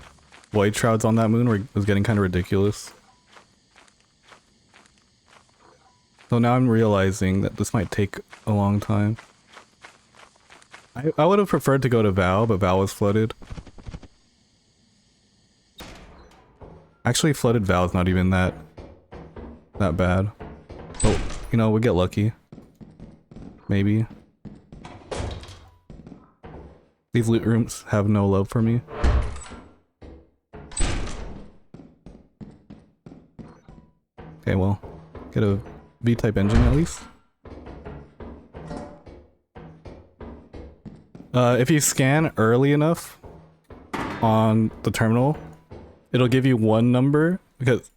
void shrouds on that moon was getting kind of ridiculous. So now I'm realizing that this might take a long time. I would have preferred to go to Val, but Val was flooded. Actually, flooded Val is not even that bad. Oh, you know, we get lucky. Maybe. These loot rooms have no love for me. Okay, well, get a V-type engine at least. If you scan early enough on the terminal, it'll give you one number because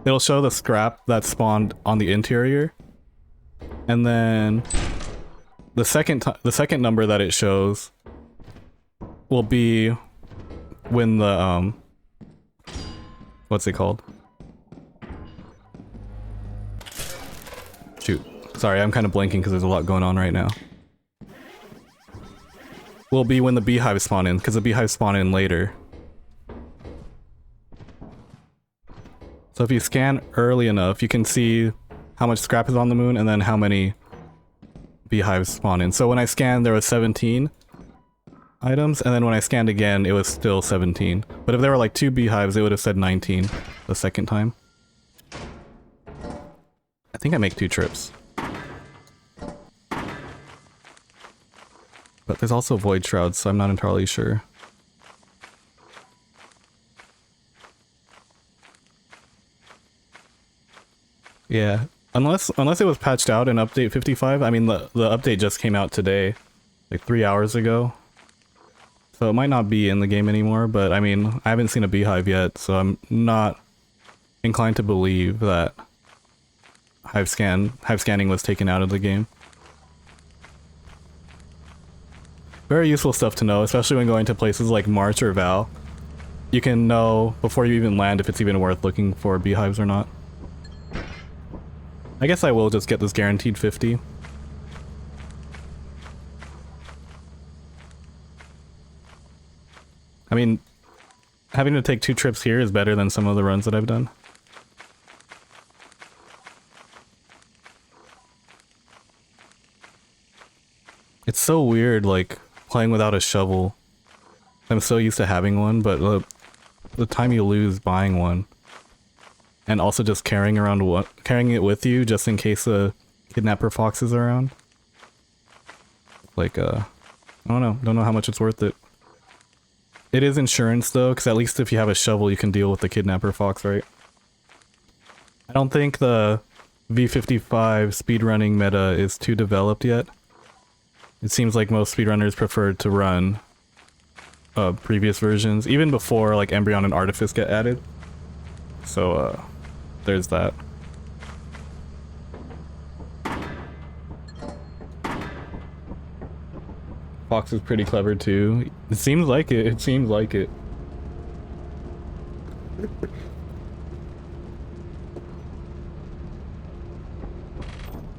it'll show the scrap that spawned on the interior, and then the second number that it shows will be when the what's it called? Shoot, sorry, I'm kind of blanking because there's a lot going on right now. Will be when the beehives spawn in, because the beehives spawn in later. So if you scan early enough, you can see how much scrap is on the moon and then how many beehives spawn in. So when I scanned, there was 17 items, and then when I scanned again, it was still 17. But if there were like 2 beehives, it would have said 19 the second time. I think I make 2 trips. But there's also void shrouds, so I'm not entirely sure. Yeah, unless it was patched out in update 55. I mean, the update just came out today, like 3 hours ago. So it might not be in the game anymore, but I mean, I haven't seen a beehive yet, so I'm not inclined to believe that hive scanning was taken out of the game. Very useful stuff to know, especially when going to places like March or Val. You can know before you even land if it's even worth looking for beehives or not. I guess I will just get this guaranteed 50. I mean, having to take 2 trips here is better than some of the runs that I've done. It's so weird, like, playing without a shovel. I'm so used to having one, but the time you lose buying one, and also just carrying it with you just in case a kidnapper fox is around. Like, I don't know how much it's worth it. It is insurance though, because at least if you have a shovel, you can deal with the kidnapper fox, right? I don't think the V55 speedrunning meta is too developed yet. It seems like most speedrunners prefer to run previous versions, even before like Embryon and Artifice get added. So there's that. Fox is pretty clever too. It seems like it. It seems like it.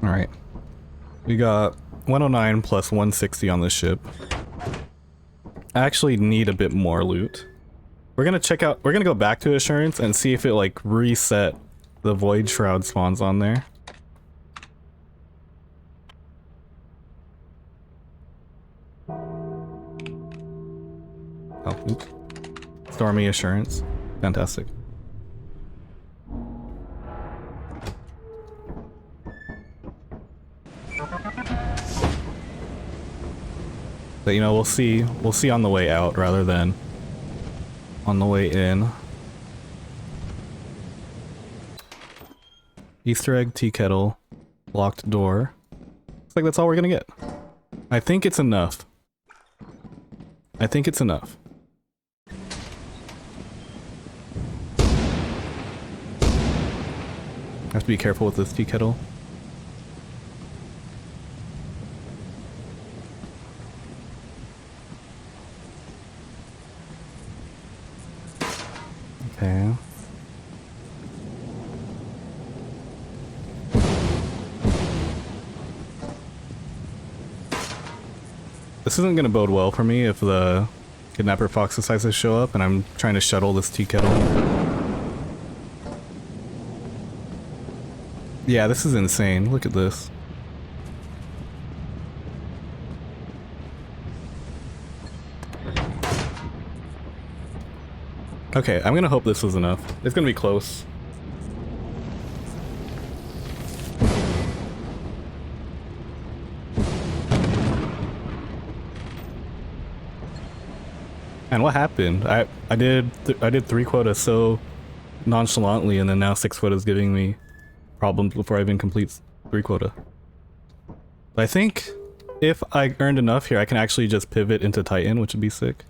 Alright. We got 109 plus 160 on the ship. I actually need a bit more loot. We're gonna go back to Assurance and see if it like reset the Void Shroud spawns on there. Oh, oops. Stormy Assurance. Fantastic. But you know, we'll see on the way out rather than on the way in. Easter egg, tea kettle, locked door. Looks like that's all we're gonna get. I think it's enough. I think it's enough. I have to be careful with this tea kettle. Okay. This isn't gonna bode well for me if the kidnapper fox decides to show up and I'm trying to shuttle this tea kettle. Yeah, this is insane. Look at this. Okay, I'm gonna hope this was enough. It's gonna be close. And what happened? I did 3 quotas so nonchalantly, and then now 6 quotas giving me problems before I even complete 3 quota. But I think if I earned enough here, I can actually just pivot into Titan, which would be sick.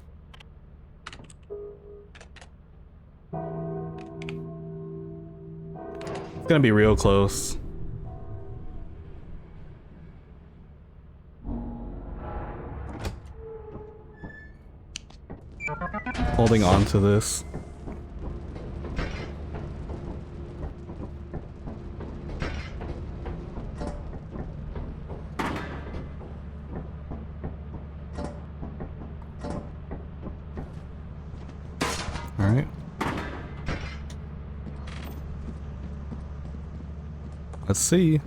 It's gonna be real close. Holding on to this. All right. Let's see.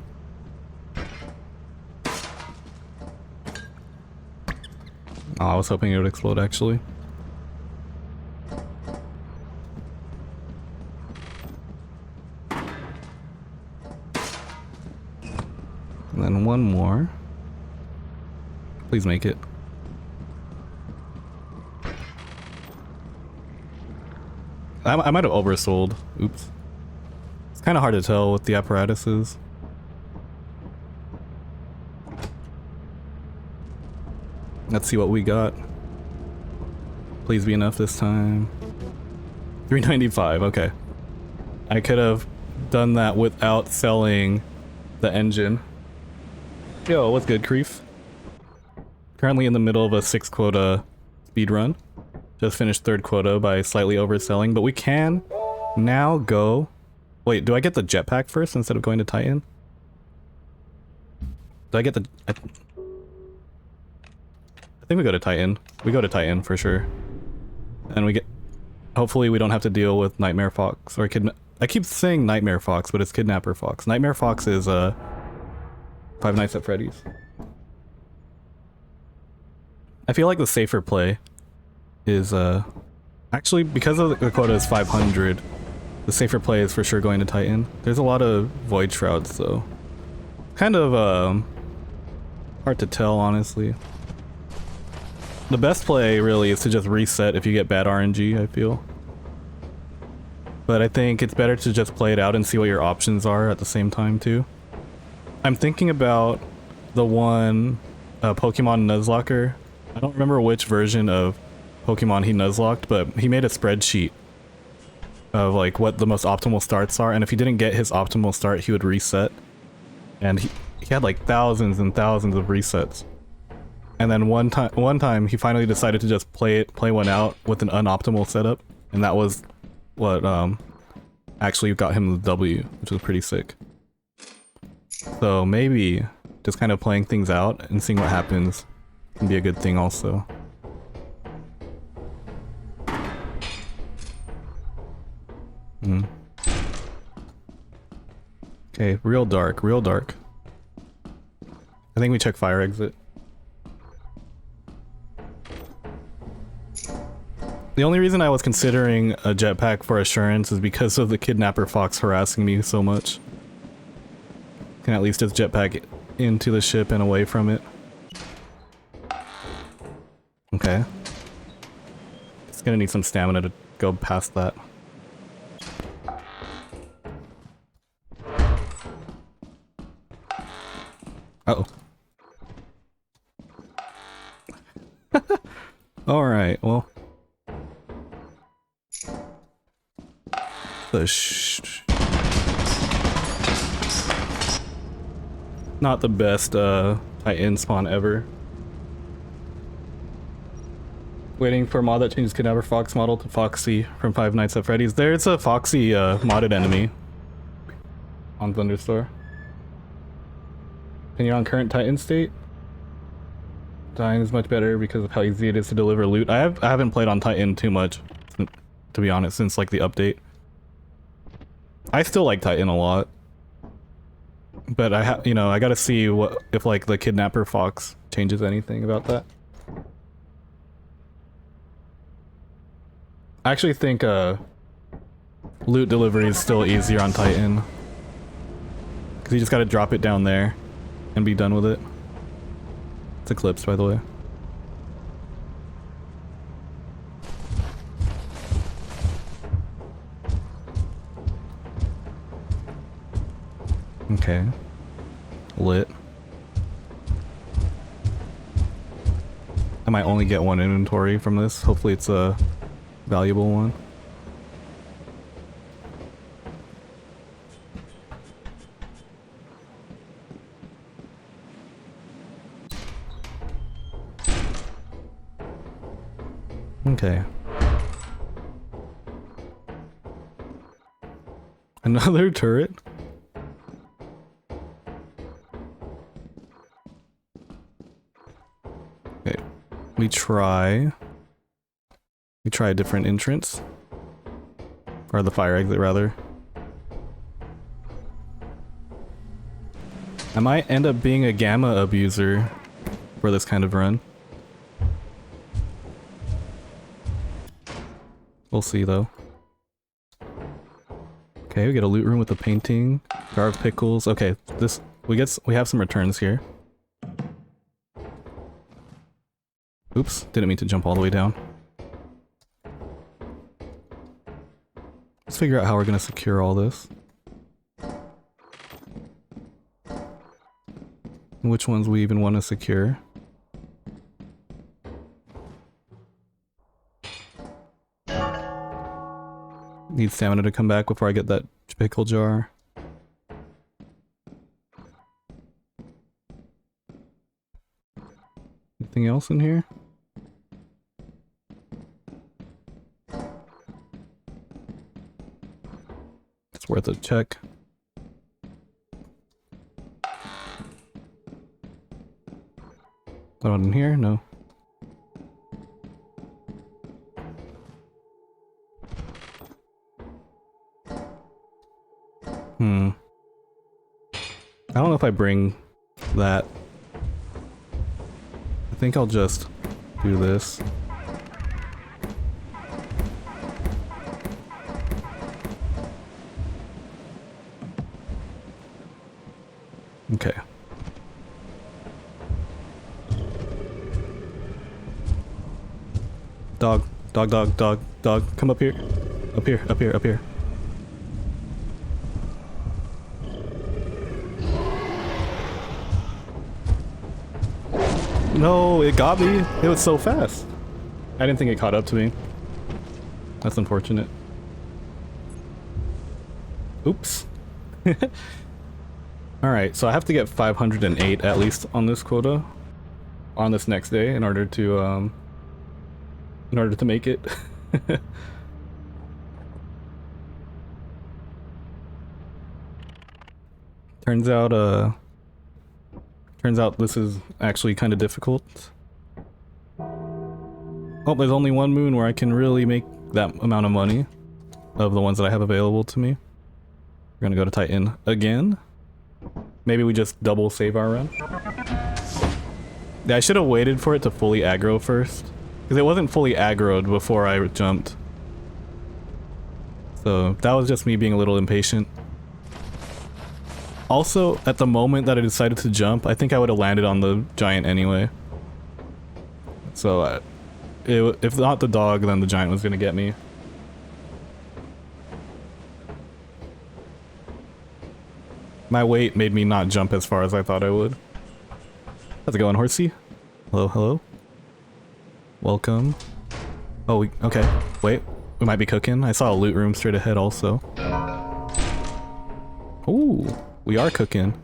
Oh, I was hoping it would explode actually. And then one more. Please make it. I might have oversold. Oops. It's kind of hard to tell what the apparatus is. Let's see what we got. Please be enough this time. 395, okay. I could have done that without selling the engine. Yo, what's good, Creef? Currently in the middle of a 6 quota speedrun. Just finished 3rd quota by slightly overselling, but we can now go... Wait, do I get the jetpack first instead of going to Titan? Do I get the... I think we go to Titan. We go to Titan for sure. And we get... Hopefully we don't have to deal with Nightmare Fox or I keep saying Nightmare Fox, but it's Kidnapper Fox. Nightmare Fox is Five Nights at Freddy's. I feel like the safer play is actually, because of the quota is 500, the safer play is for sure going to Titan. There's a lot of Void Shrouds though. Kind of hard to tell, honestly. The best play really is to just reset if you get bad RNG, I feel. But I think it's better to just play it out and see what your options are at the same time too. I'm thinking about the one Pokemon Nuzlocker. I don't remember which version of Pokemon he Nuzlocked, but he made a spreadsheet of like what the most optimal starts are, and if he didn't get his optimal start, he would reset. And he had like thousands and thousands of resets. And then one time he finally decided to just play one out with an unoptimal setup, and that was what actually got him the W, which was pretty sick. So maybe just kind of playing things out and seeing what happens can be a good thing also. Okay, real dark, real dark. I think we check fire exit. The only reason I was considering a jetpack for assurance is because of the Kidnapper Fox harassing me so much. Can at least just jetpack into the ship and away from it. Okay. It's gonna need some stamina to go past that. Uh-oh. Alright, well. Not the best Titan spawn ever. Waiting for a mod that changes Kidnapper Fox model to Foxy from Five Nights at Freddy's. There's a Foxy modded enemy on Thunderstore. Opinion on current Titan state? Titan is much better because of how easy it is to deliver loot. I haven't played on Titan too much, to be honest, since like the update. I still like Titan a lot. But you know, I gotta see what if like the kidnapper fox changes anything about that. I actually think loot delivery is still easier on Titan. Cause you just gotta drop it down there and be done with it. It's eclipsed, by the way. Okay. Lit. I might only get one inventory from this. Hopefully it's a valuable one. Okay. Another turret? Okay. We try a different entrance. Or the fire exit, rather. I might end up being a gamma abuser for this kind of run. We'll see, though. Okay, we get a loot room with a painting, jar of pickles. Okay, we have some returns here. Oops, didn't mean to jump all the way down. Let's figure out how we're gonna secure all this. And which ones we even want to secure. Need stamina to come back before I get that pickle jar. Anything else in here? It's worth a check. Not in here? No. I don't know if I bring that. I think I'll just do this. Okay. Dog, dog, dog, dog, dog, come up here. Up here, up here, up here. No, it got me. It was so fast. I didn't think it caught up to me. That's unfortunate. Oops. Alright, so I have to get 508 at least on this quota on this next day in order to make it. Turns out this is actually kind of difficult. Oh, there's only one moon where I can really make that amount of money of the ones that I have available to me. We're gonna go to Titan again. Maybe we just double save our run. Yeah, I should have waited for it to fully aggro first, because it wasn't fully aggroed before I jumped. So that was just me being a little impatient. Also, at the moment that I decided to jump, I think I would have landed on the giant anyway. So, if not the dog, then the giant was gonna get me. My weight made me not jump as far as I thought I would. How's it going, horsey? Hello, hello? Welcome. Oh, okay. Wait, we might be cooking. I saw a loot room straight ahead also. Ooh. We are cooking.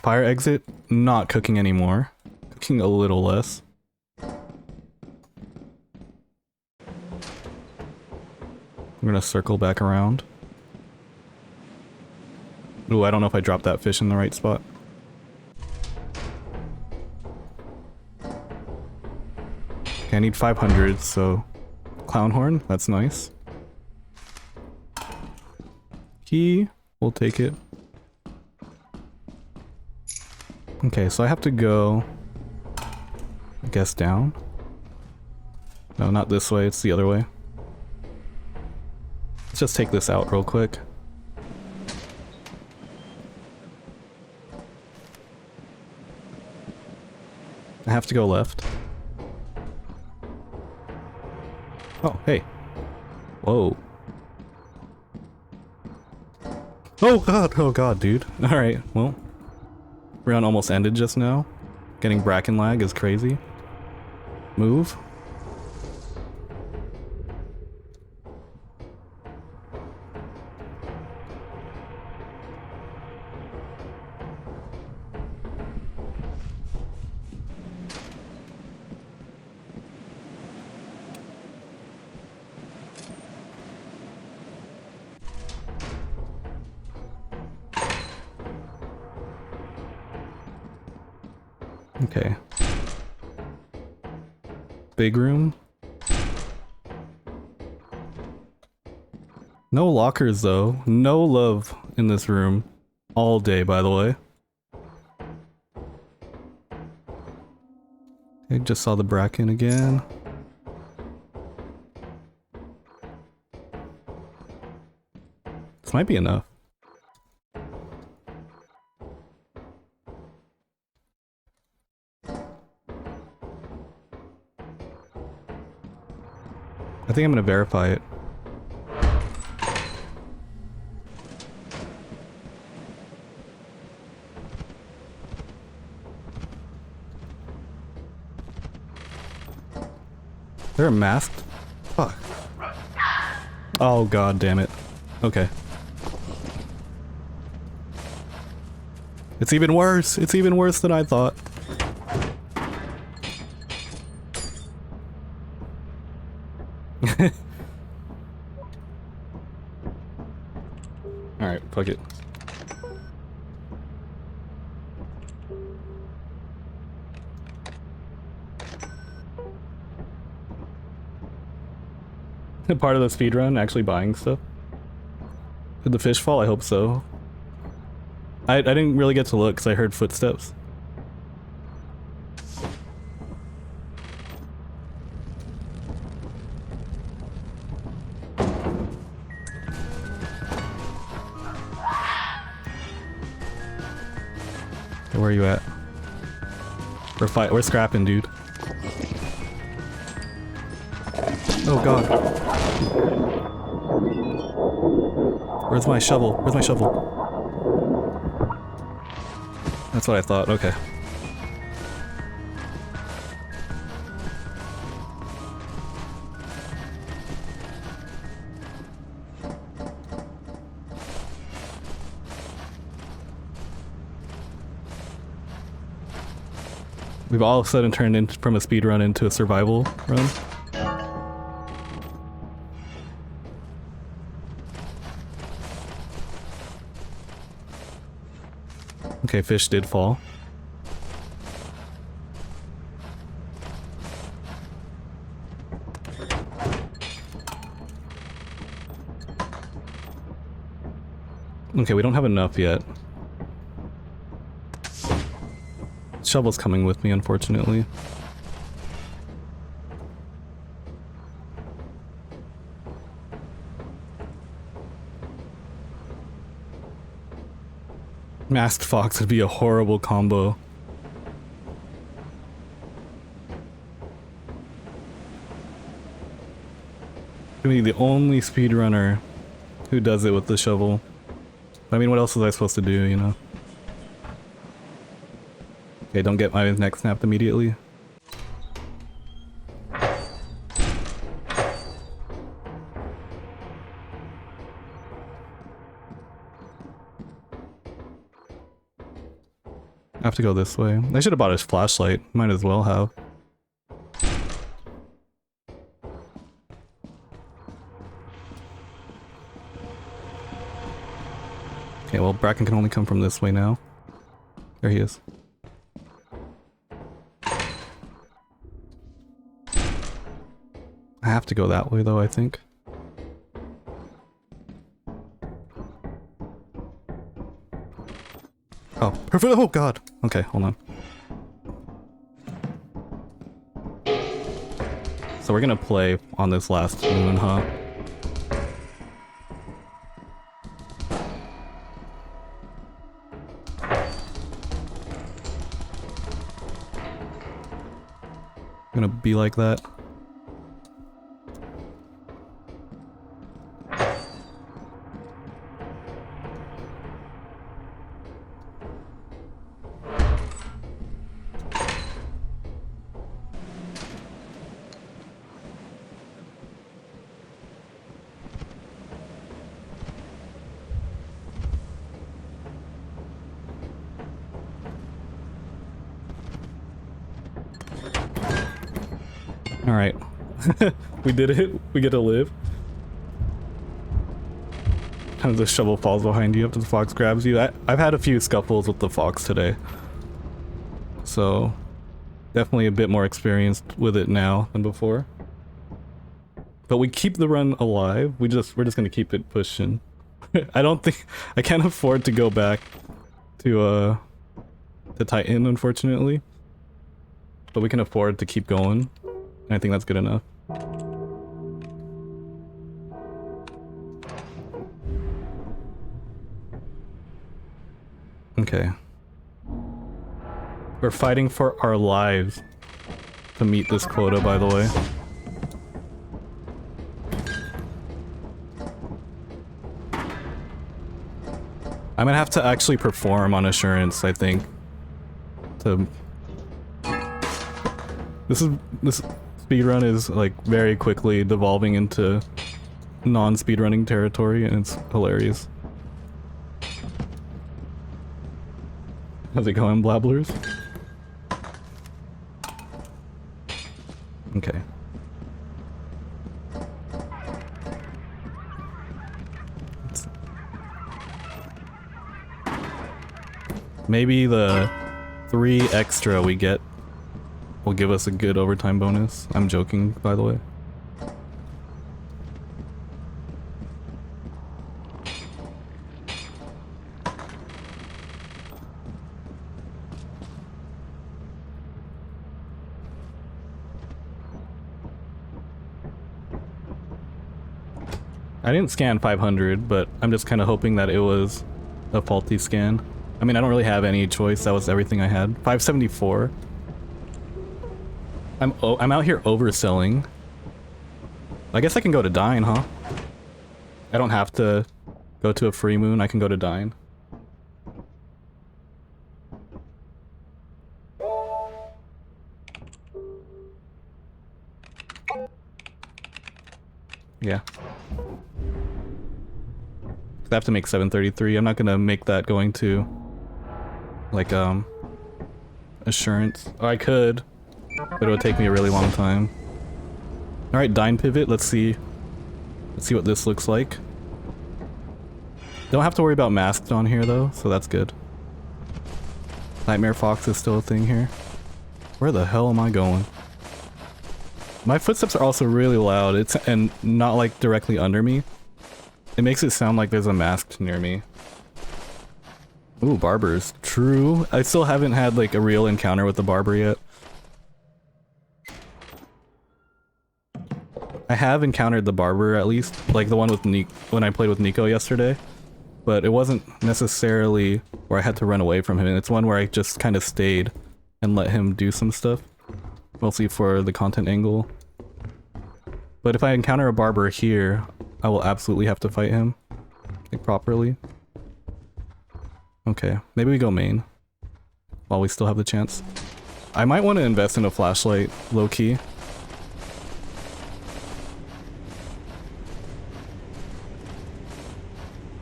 Fire exit, not cooking anymore. Cooking a little less. I'm gonna circle back around. Ooh, I don't know if I dropped that fish in the right spot. Okay, I need 500, so... Clown horn, that's nice. Key. We'll take it. Okay, so I have to go, I guess, down? No, not this way, it's the other way. Let's just take this out real quick. I have to go left. Oh, hey. Whoa. Oh god, dude. Alright, well. Round almost ended just now. Getting bracken lag is crazy. Move. Okay. Big room. No lockers though. No love in this room. All day, by the way. I just saw the bracken again. This might be enough. I think I'm gonna verify it. They're masked? Fuck. Oh god damn it. Okay. It's even worse! It's even worse than I thought. Alright, fuck it. Part of the speedrun, actually buying stuff. Did the fish fall? I hope so. I didn't really get to look because I heard footsteps. Hey, where are you at? We're scrapping, dude. Oh god. Where's my shovel? Where's my shovel? That's what I thought, okay. We've all of a sudden turned in from a speedrun into a survival run. Okay, fish did fall. Okay, we don't have enough yet. Shovel's coming with me, unfortunately. Masked Fox would be a horrible combo. I mean, the only speedrunner who does it with the shovel. I mean, what else was I supposed to do, you know? Okay, don't get my neck snapped immediately. I have to go this way. I should have bought a flashlight. Might as well have. Okay, well, Bracken can only come from this way now. There he is. I have to go that way though, I think. Oh, perfect. Oh god. Okay, hold on. So we're gonna play on this last moon, huh? Gonna be like that. Alright. We did it. We get to live. Kind of the shovel falls behind you after the fox grabs you. I've had a few scuffles with the fox today. So, definitely a bit more experienced with it now than before. But we keep the run alive. We're just gonna keep it pushing. I can't afford to go back to Titan, unfortunately. But we can afford to keep going. And I think that's good enough. Okay. We're fighting for our lives to meet this quota, by the way. I'm gonna have to actually perform on assurance, I think. This speedrun is like very quickly devolving into non-speedrunning territory, and it's hilarious. How's it going, blabblers? Okay. Maybe the 3 extra we get will give us a good overtime bonus. I'm joking, by the way. I didn't scan 500, but I'm just kind of hoping that it was a faulty scan. I mean, I don't really have any choice. That was everything I had. 574. I'm out here overselling. I guess I can go to Dine, huh? I don't have to go to a free moon. I can go to Dine. Yeah. I have to make 733. I'm not gonna make that going to like assurance. Oh, I could, but it would take me a really long time. All right, Dine pivot. Let's see what this looks like. Don't have to worry about masked on here though, so that's good. Nightmare Fox is still a thing here. Where the hell am I going? My footsteps are also really loud. And not like directly under me. It makes it sound like there's a masked near me. Ooh, barbers. True. I still haven't had like a real encounter with the barber yet. I have encountered the barber at least, like the one with when I played with Nico yesterday. But it wasn't necessarily where I had to run away from him. It's one where I just kind of stayed and let him do some stuff. Mostly for the content angle. But if I encounter a barber here, I will absolutely have to fight him. Like, properly. Okay, maybe we go main. While we still have the chance. I might want to invest in a flashlight, low-key.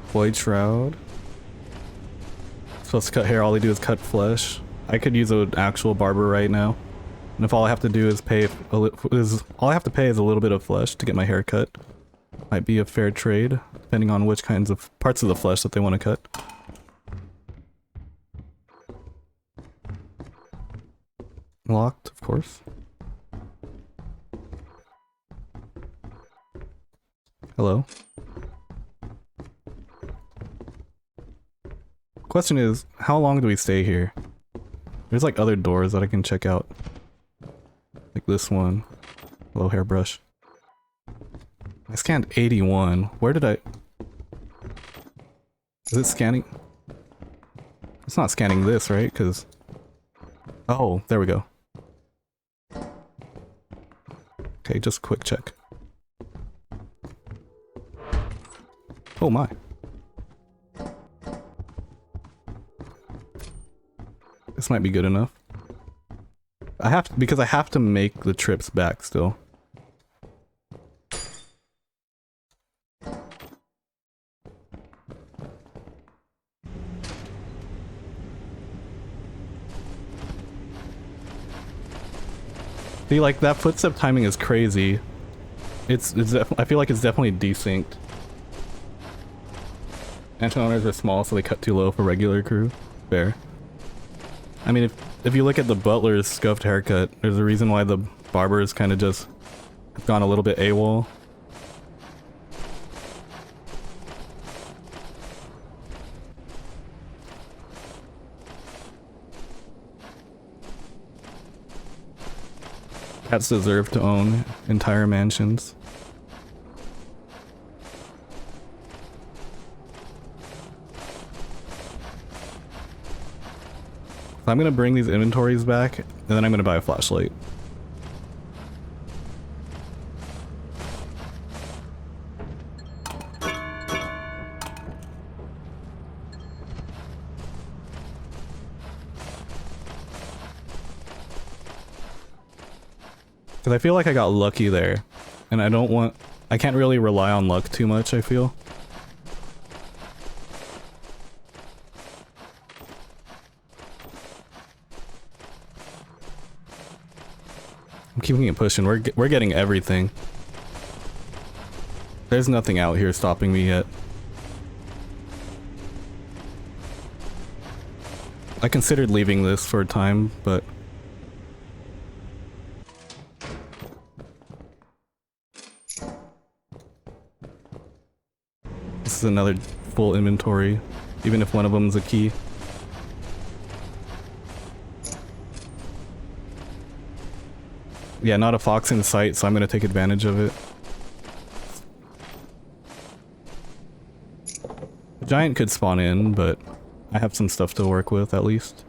Void Shroud. Supposed to cut hair, all they do is cut flesh. I could use an actual barber right now. And if all I have to do is pay all I have to pay is a little bit of flesh to get my hair cut. Might be a fair trade, depending on which kinds of parts of the flesh that they want to cut. Locked, of course. Hello. Question is, how long do we stay here? There's like other doors that I can check out. Like this one. Low hairbrush. I scanned 81. Where did I... Is it scanning? It's not scanning this, right? Because... Oh, there we go. Okay, just quick check. Oh my. This might be good enough. I have to, because I have to make the trips back still. See, like, that footstep timing is crazy. I feel like it's definitely desynced. Engine owners are small, so they cut too low for regular crew. Fair. I mean, if you look at the butler's scuffed haircut, there's a reason why the barbers kind of just have gone a little bit AWOL. Cats deserve to own entire mansions. So I'm gonna bring these inventories back, and then I'm gonna buy a flashlight. Because I feel like I got lucky there, and I can't really rely on luck too much, I feel. I'm keeping it pushing. We're getting everything. There's nothing out here stopping me yet. I considered leaving this for a time, but this is another full inventory, even if one of them's a key. Yeah, not a fox in sight, so I'm gonna take advantage of it. The giant could spawn in, but I have some stuff to work with, at least.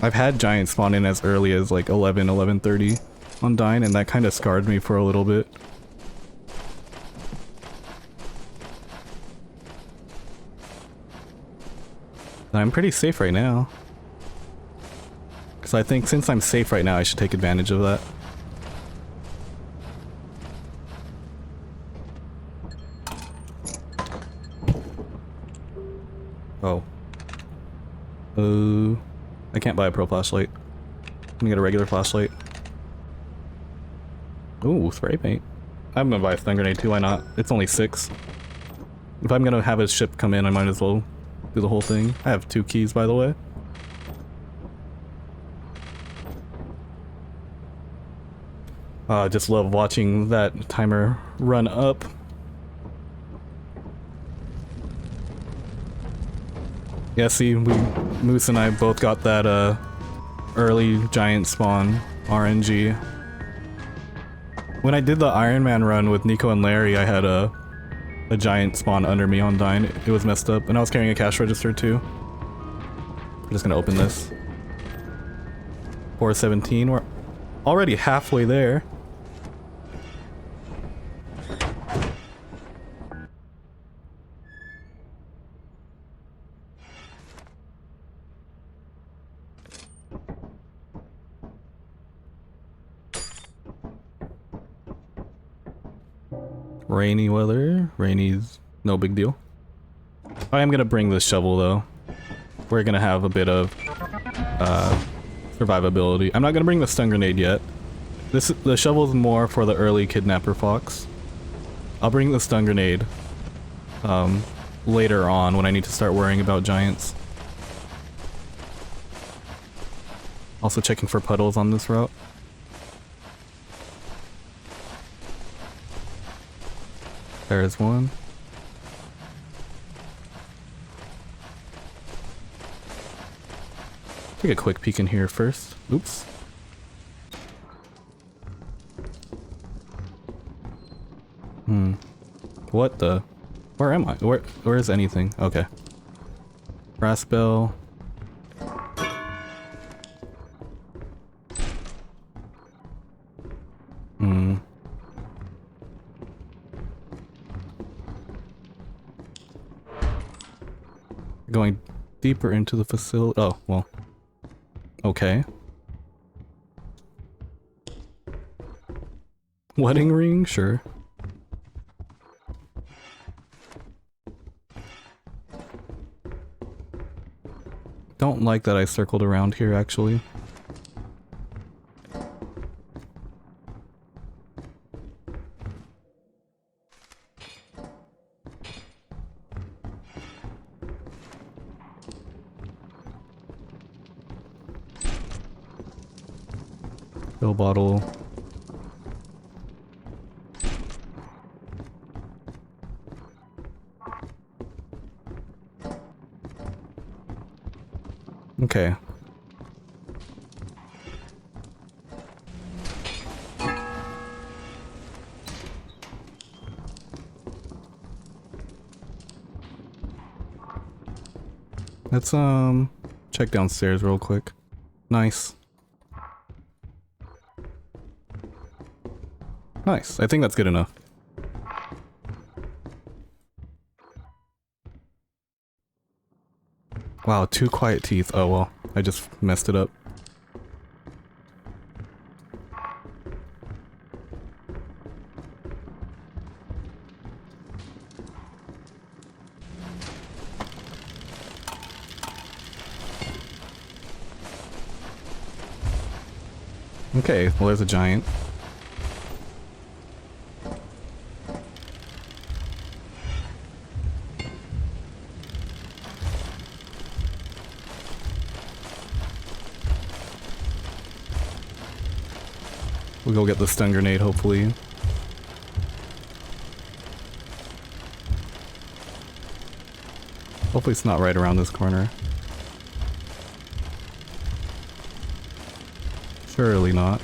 I've had giants spawn in as early as like 11:30 on Dine, and that kind of scarred me for a little bit. I'm pretty safe right now. So I think since I'm safe right now, I should take advantage of that. Oh. I can't buy a pro flashlight. I'm gonna get a regular flashlight. Ooh, spray paint. I'm gonna buy a stun grenade too, why not? It's only 6. If I'm gonna have a ship come in, I might as well do the whole thing. I have 2 keys, by the way. I just love watching that timer run up. Yeah, see, Moose and I both got that early giant spawn RNG. When I did the Ironman run with Nico and Larry, I had a giant spawn under me on Dine. It was messed up, and I was carrying a cash register too. I'm just gonna open this. 417, we're already halfway there. Rainy weather. Rainy's no big deal. I am gonna bring this shovel though. We're gonna have a bit of survivability. I'm not gonna bring the stun grenade yet. The shovel's more for the early kidnapper fox. I'll bring the stun grenade later on when I need to start worrying about giants. Also checking for puddles on this route. There is one. Take a quick peek in here first. Oops. What the? Where am I? Where is anything? Okay. Brass bell. Going deeper into the facility. Oh, well. Okay. Wedding ring? Sure. Don't like that I circled around here, actually. Pill bottle. Okay. Let's check downstairs real quick. Nice. Nice. I think that's good enough. Wow, 2 quiet teeth. Oh well, I just messed it up. Okay, well there's a giant. We'll go get the stun grenade, hopefully. Hopefully it's not right around this corner. Surely not.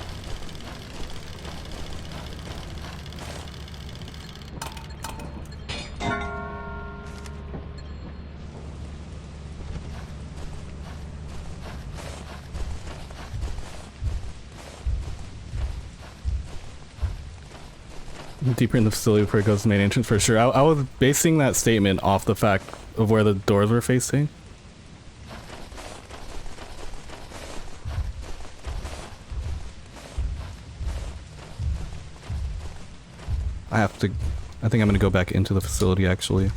Deeper in the facility before it goes to the main entrance for sure. I was basing that statement off the fact of where the doors were facing. I think I'm gonna go back into the facility actually.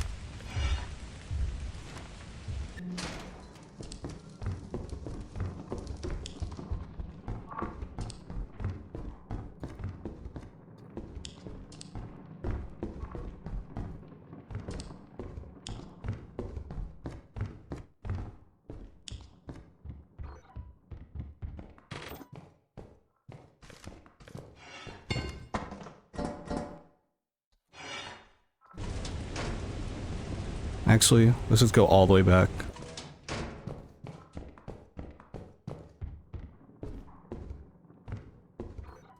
Actually, let's just go all the way back.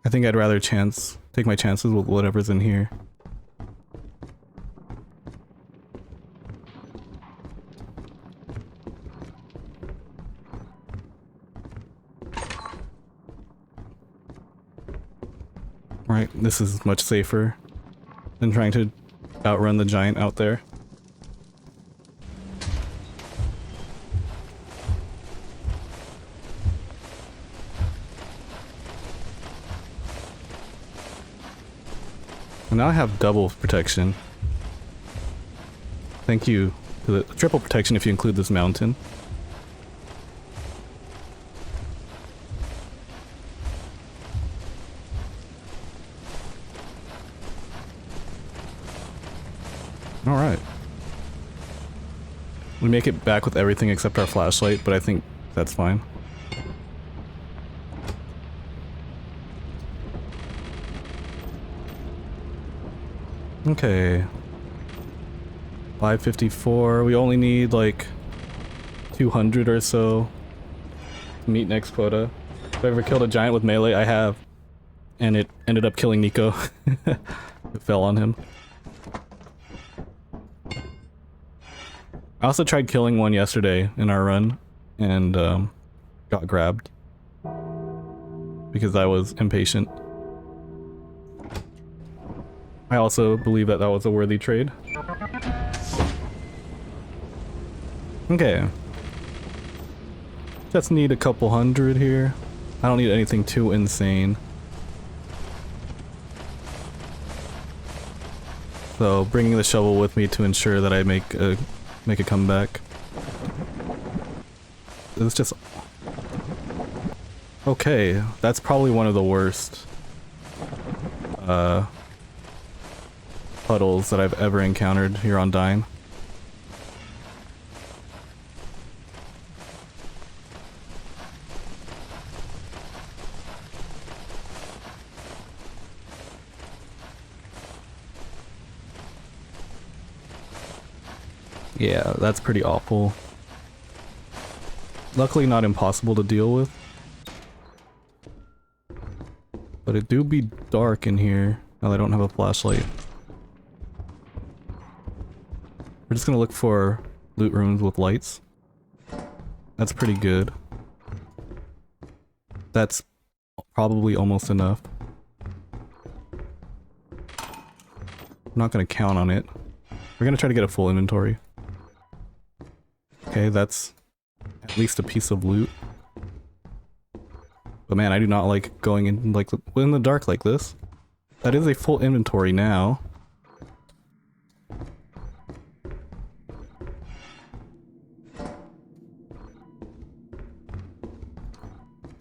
I think I'd rather take my chances with whatever's in here. Right, this is much safer than trying to outrun the giant out there. Now I have double protection. Thank you to the triple protection if you include this mountain. Alright. We make it back with everything except our flashlight, but I think that's fine. Okay. 554. We only need like 200 or so. Meet next quota. If I ever killed a giant with melee, I have. And it ended up killing Nico. It fell on him. I also tried killing one yesterday in our run, and got grabbed. Because I was impatient. I also believe that that was a worthy trade. Okay. Just need a couple hundred here. I don't need anything too insane. So bringing the shovel with me to ensure that I make a comeback. It's just... Okay, that's probably one of the worst puddles that I've ever encountered here on Dime. Yeah, that's pretty awful. Luckily not impossible to deal with. But it do be dark in here now that I don't have a flashlight. We're just gonna look for loot rooms with lights. That's pretty good. That's probably almost enough. I'm not gonna count on it. We're gonna try to get a full inventory. Okay, that's at least a piece of loot. But man, I do not like going in like in the dark like this. That is a full inventory now.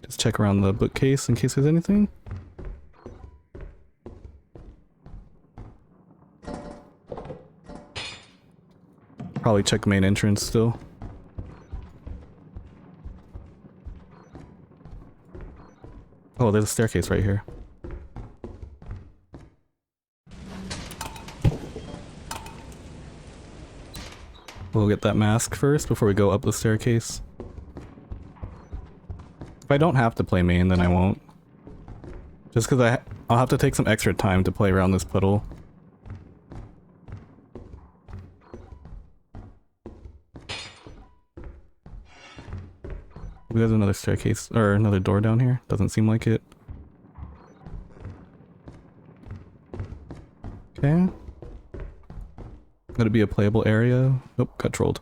Just check around the bookcase in case there's anything. Probably check the main entrance still. Oh, there's a staircase right here. We'll get that mask first before we go up the staircase. If I don't have to play main, then I won't. Just because I'll have to take some extra time to play around this puddle. There's another staircase, or another door down here. Doesn't seem like it. Okay. Gonna be a playable area. Nope, got trolled.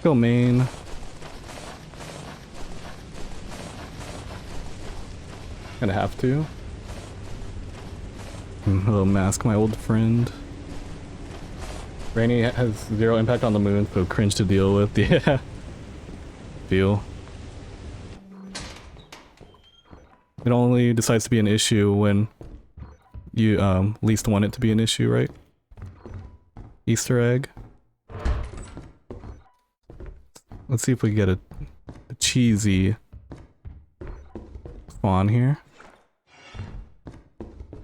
Go main. Gonna have to. Hello, Mask, my old friend. Rainy has zero impact on the moon, so cringe to deal with. Yeah. Feel. It only decides to be an issue when you least want it to be an issue, right? Easter egg. Let's see if we get a cheesy spawn here.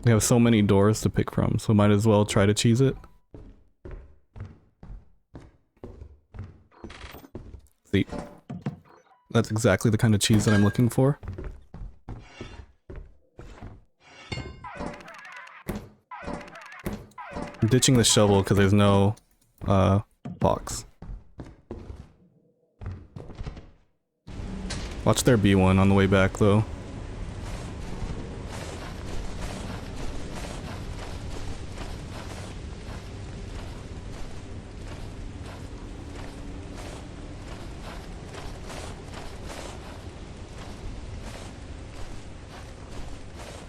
We have so many doors to pick from, so might as well try to cheese it. See, that's exactly the kind of cheese that I'm looking for. I'm ditching the shovel because there's no box. Watch there be one on the way back though.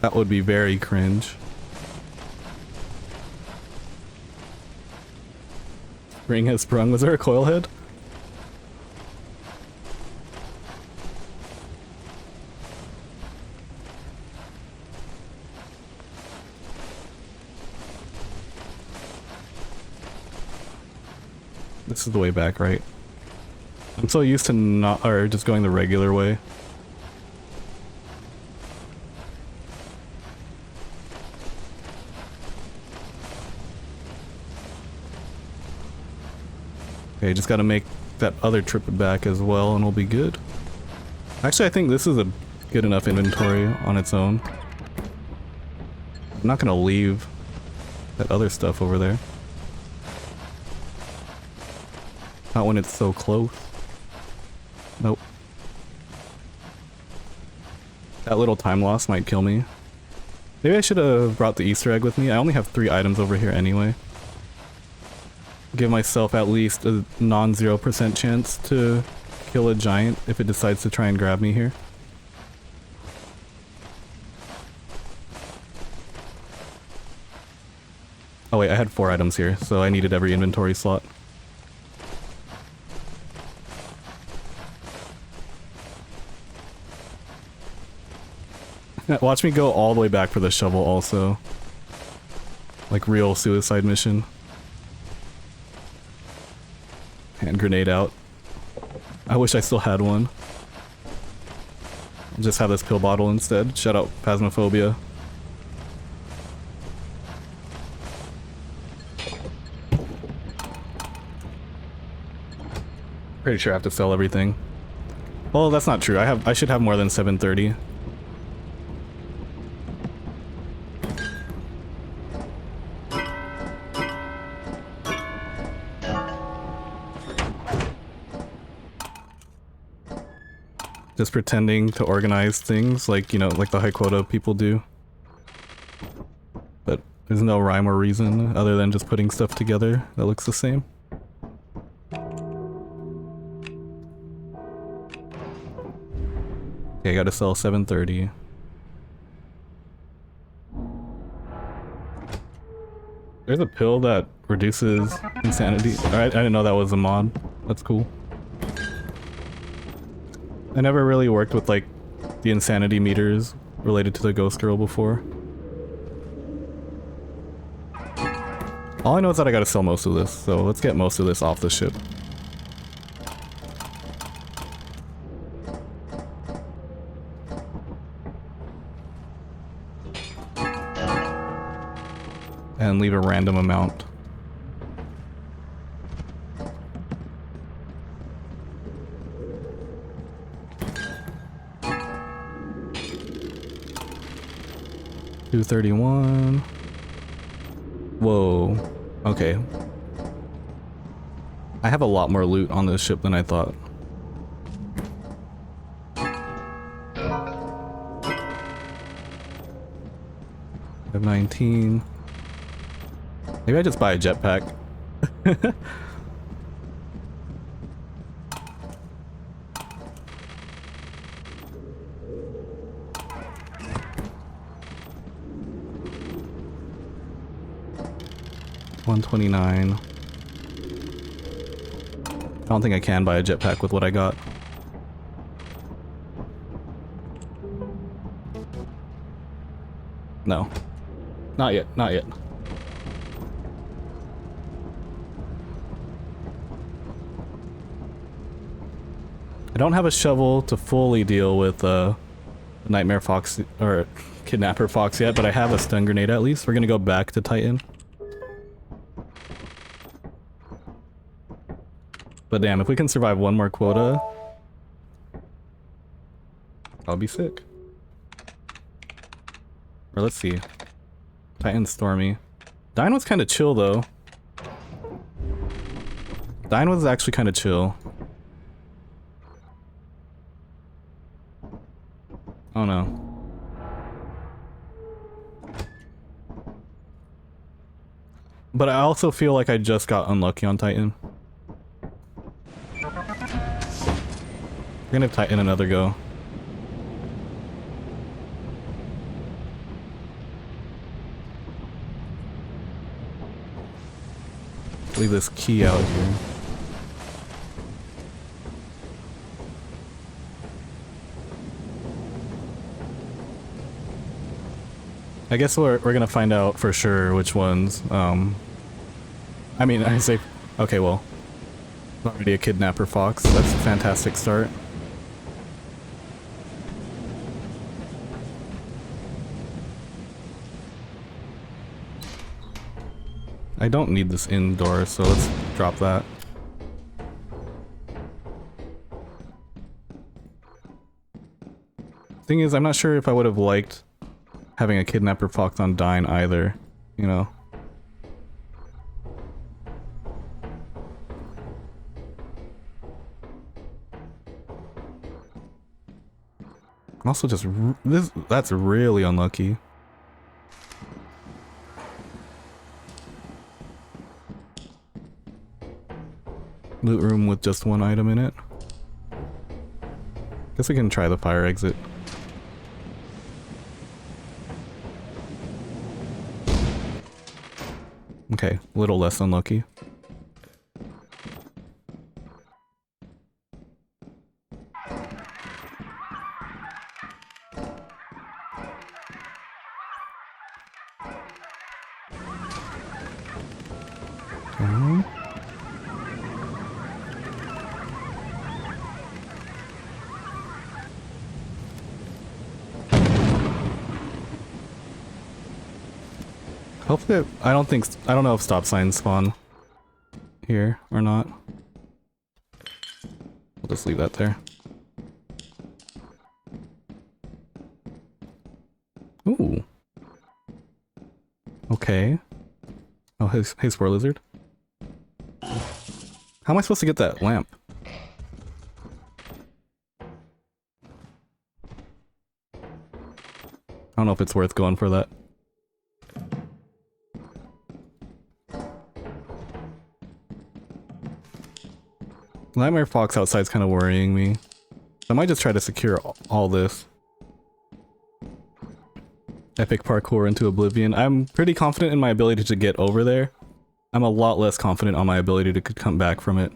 That would be very cringe. Ring has sprung. Was there a coil head? This is the way back, right? I'm so used to not, or just going the regular way. Okay, just gotta make that other trip back as well and we'll be good. Actually, I think this is a good enough inventory on its own. I'm not gonna leave that other stuff over there. Not when it's so close. Nope. That little time loss might kill me. Maybe I should have brought the Easter egg with me. I only have 3 items over here anyway. Give myself at least a non-0% chance to kill a giant if it decides to try and grab me here. Oh wait, I had 4 items here, so I needed every inventory slot. Watch me go all the way back for the shovel also. Like real suicide mission. Hand grenade out. I wish I still had one. I'll just have this pill bottle instead. Shout out Phasmophobia. Pretty sure I have to sell everything. Well, that's not true. I should have more than 730. Just pretending to organize things like, you know, like the high quota people do. But there's no rhyme or reason other than just putting stuff together that looks the same. Okay, I gotta sell 730. There's a pill that reduces insanity. I didn't know that was a mod. That's cool. I never really worked with like the insanity meters related to the ghost girl before. All I know is that I gotta sell most of this, so let's get most of this off the ship. And leave a random amount. $231. Whoa. Okay. I have a lot more loot on this ship than I thought. F-19. Maybe I just buy a jetpack. $129. I don't think I can buy a jetpack with what I got. No. Not yet, not yet. I don't have a shovel to fully deal with Nightmare Fox or Kidnapper Fox yet, but I have a stun grenade at least. We're gonna go back to Titan. But damn, if we can survive one more quota, I'll be sick. Or let's see. Titan Stormy. Dine was kind of chill though. Dine was actually kind of chill. Oh no. But I also feel like I just got unlucky on Titan. We're gonna Titan another go. Leave this key out here. I guess we're gonna find out for sure which ones. I mean, I say, okay, well, already a Kidnapper Fox. That's a fantastic start. I don't need this indoor, so let's drop that. Thing is, I'm not sure if I would have liked having a kidnapper fox on Dine either, you know? I'm also just that's really unlucky. Loot room with just one item in it. Guess we can try the fire exit. Okay, a little less unlucky. Okay. Hopefully, I don't know if stop signs spawn here or not. We'll just leave that there. Ooh. Okay. Oh, hey, Spore Lizard. How am I supposed to get that lamp? I don't know if it's worth going for that. Nightmare Fox outside's kind of worrying me. I might just try to secure all this. Epic parkour into oblivion. I'm pretty confident in my ability to get over there. I'm a lot less confident on my ability to come back from it.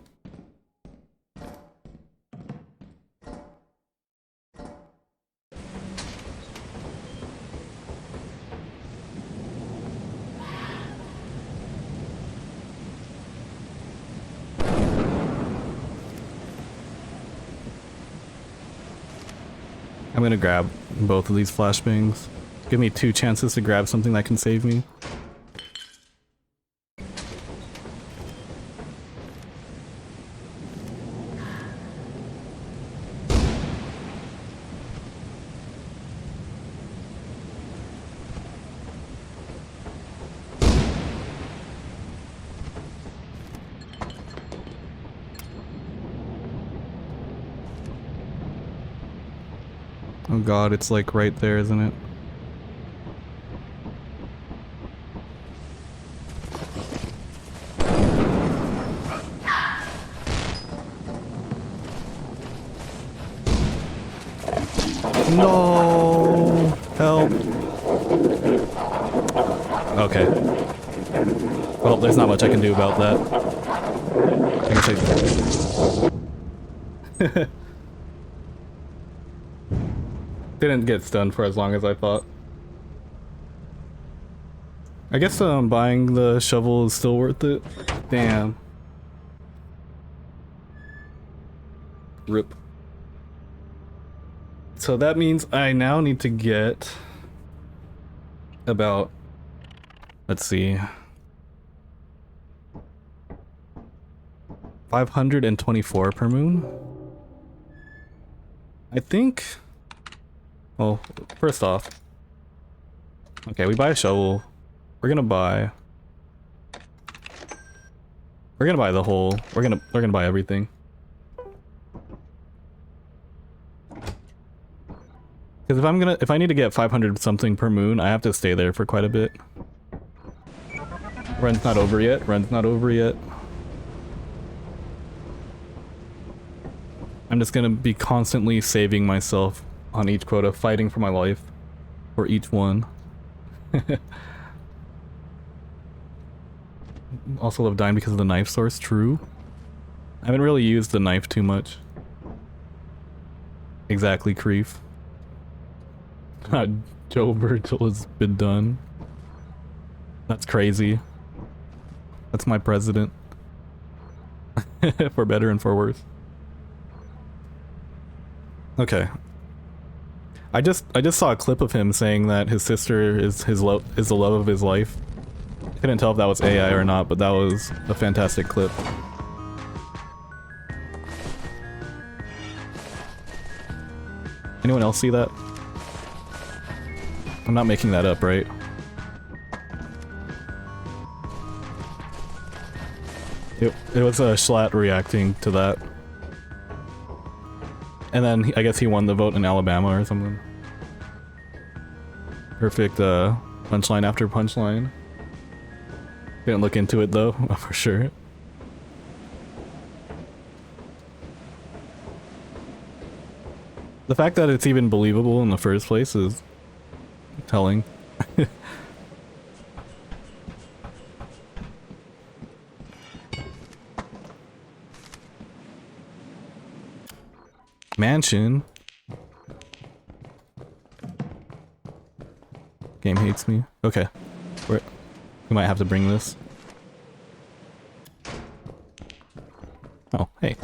I'm gonna grab both of these flashbangs. Give me 2 chances to grab something that can save me. Oh god, it's like right there, isn't it? No! Help! Okay. Well, there's not much I can do about that. I guess I... Didn't get stunned for as long as I thought. I guess buying the shovel is still worth it. Damn. RIP. So that means I now need to get about, let's see, 524 per moon. I think. Well, first off, okay, we buy a shovel. We're gonna buy the whole. We're gonna buy everything. Because if I need to get 500 something per moon, I have to stay there for quite a bit. Run's not over yet. Run's not over yet. I'm just gonna be constantly saving myself on each quota, fighting for my life for each one. Also love dying because of the knife source, true. I haven't really used the knife too much. Exactly, Creef. Joe Virgil has been done. That's crazy. That's my president. For better and for worse. Okay. I just saw a clip of him saying that his sister is the love of his life. I couldn't tell if that was AI or not, but that was a fantastic clip. Anyone else see that? I'm not making that up, right? It was Schlatt reacting to that. And then I guess he won the vote in Alabama or something. Perfect punchline after punchline. Didn't look into it though, for sure. The fact that it's even believable in the first place is telling. Mansion. Game hates me. Okay. We might have to bring this. Oh, hey.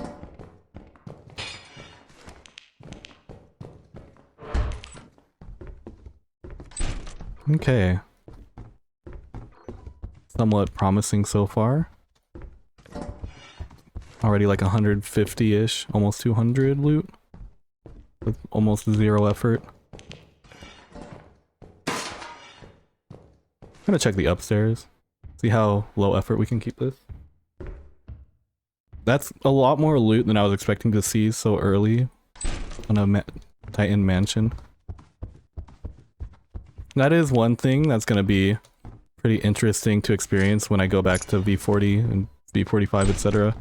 Okay. Somewhat promising so far. Already like 150-ish, almost 200 loot. With almost zero effort. I'm gonna check the upstairs. See how low effort we can keep this. That's a lot more loot than I was expecting to see so early on a Titan mansion. That is one thing that's gonna be pretty interesting to experience when I go back to V40 and V45, etc.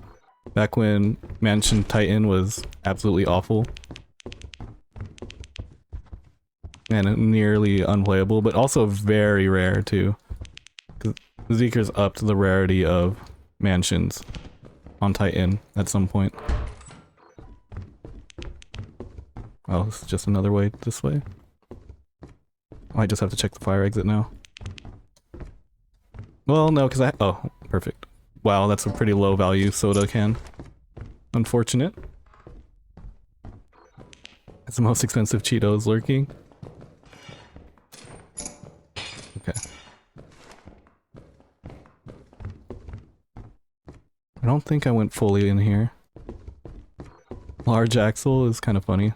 Back when Mansion Titan was absolutely awful. And nearly unplayable, but also very rare too. Because Zeeker's upped the rarity of mansions on Titan at some point. Oh, this is just another way this way. Oh, I just have to check the fire exit now. Well, no, because oh, perfect. Wow, that's a pretty low value soda can. Unfortunate. It's the most expensive Cheetos lurking. Okay. I don't think I went fully in here. Large axle is kind of funny.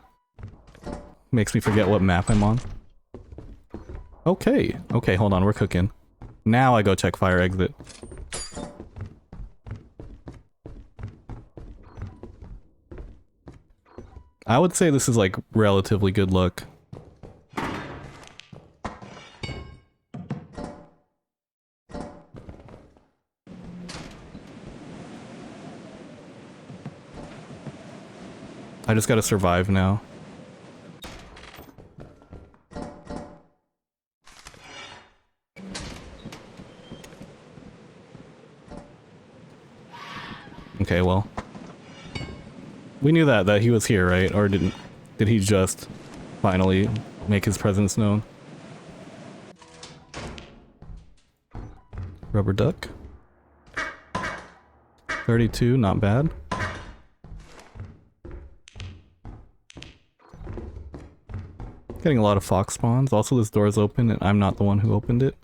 Makes me forget what map I'm on. Okay. Okay, hold on, we're cooking. Now I go check fire exit. I would say this is like relatively good luck. I just gotta survive now. Okay, well. We knew that he was here, right? Or did he just finally make his presence known? Rubber duck. 32, not bad. Getting a lot of fox spawns. Also, this door is open and I'm not the one who opened it.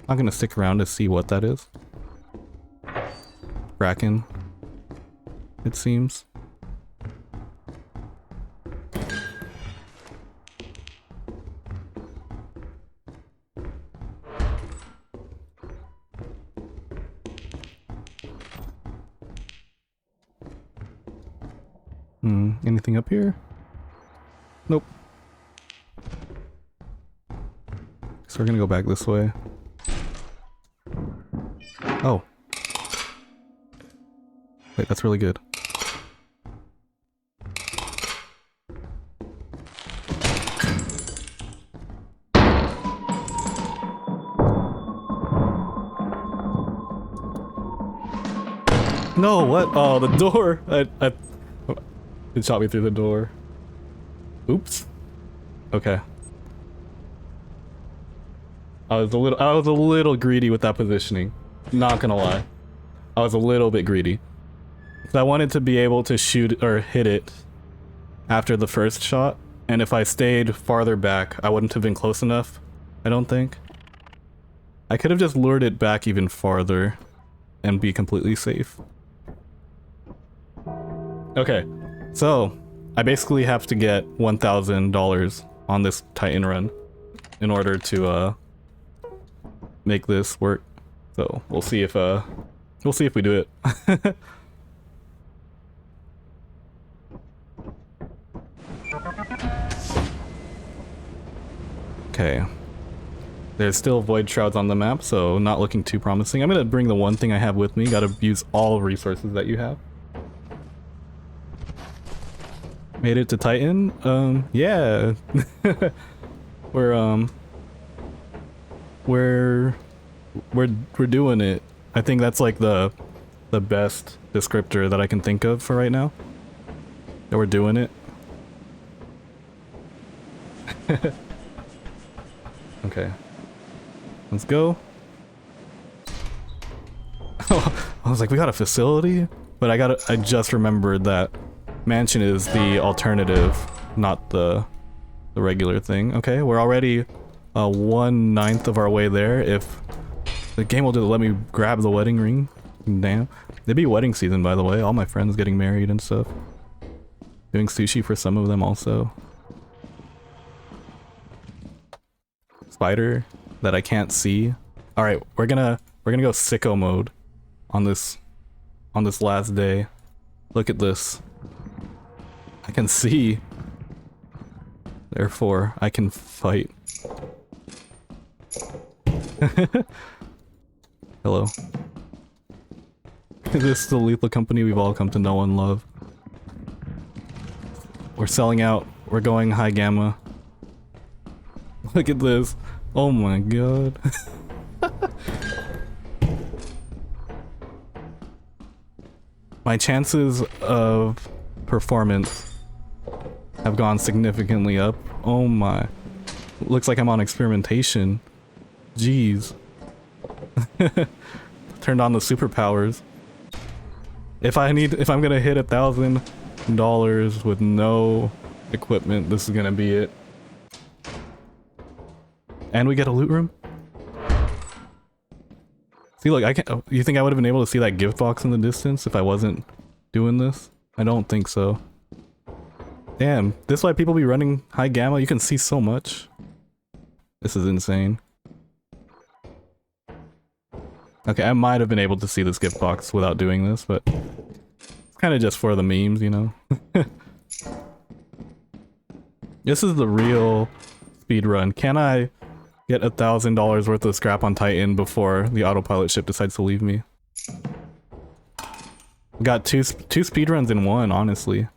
I'm gonna stick around to see what that is. Kraken, it seems. Anything up here? Nope. So we're gonna go back this way. Oh. Wait, that's really good. No, what? Oh, the door! It shot me through the door. Oops. Okay. I was a little greedy with that positioning. Not gonna lie. I was a little bit greedy. So I wanted to be able to shoot or hit it after the first shot, and if I stayed farther back, I wouldn't have been close enough, I don't think. I could have just lured it back even farther and be completely safe. Okay, So, I basically have to get $1,000 on this Titan run in order to make this work. So we'll see if we do it. Okay. There's still void shrouds on the map, so not looking too promising. I'm gonna bring the one thing I have with me. Gotta use all resources that you have. Made it to Titan? Yeah. We're doing it. I think that's like the best descriptor that I can think of for right now. That we're doing it. Okay. Let's go. Oh, I was like, we got a facility? But I just remembered that mansion is the alternative, not the regular thing. Okay, we're already 1/9 of our way there. If the game will just let me grab the wedding ring. Damn. It'd be wedding season, by the way. All my friends getting married and stuff. Doing sushi for some of them also. Spider that I can't see. Alright, we're gonna go sicko mode on this last day. Look at this. I can see. Therefore, I can fight. Hello. This is the lethal company we've all come to know and love. We're selling out. We're going high gamma. Look at this. Oh my god. My chances of performance have gone significantly up. Oh my. Looks like I'm on experimentation. Jeez. Turned on the superpowers. If I'm gonna hit $1,000 with no equipment, this is gonna be it. And we get a loot room? See, look, you think I would have been able to see that gift box in the distance if I wasn't doing this? I don't think so. Damn, this is why people be running high gamma. You can see so much. This is insane. Okay, I might have been able to see this gift box without doing this, but it's kind of just for the memes, you know? This is the real speedrun. Can I get $1,000 worth of scrap on Titan before the autopilot ship decides to leave me? Got two speedruns in one, honestly.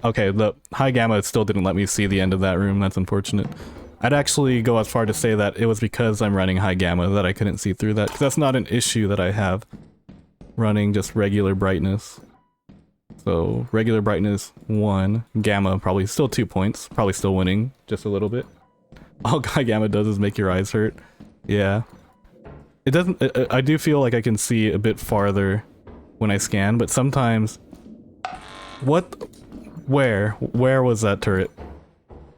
Okay, the high gamma still didn't let me see the end of that room. That's unfortunate. I'd actually go as far to say that it was because I'm running high gamma that I couldn't see through that, because that's not an issue that I have running just regular brightness. So regular brightness 1, gamma probably still 2 points, probably still winning just a little bit. All high gamma does is make your eyes hurt. Yeah. It doesn't, I do feel like I can see a bit farther when I scan, but sometimes... Where was that turret?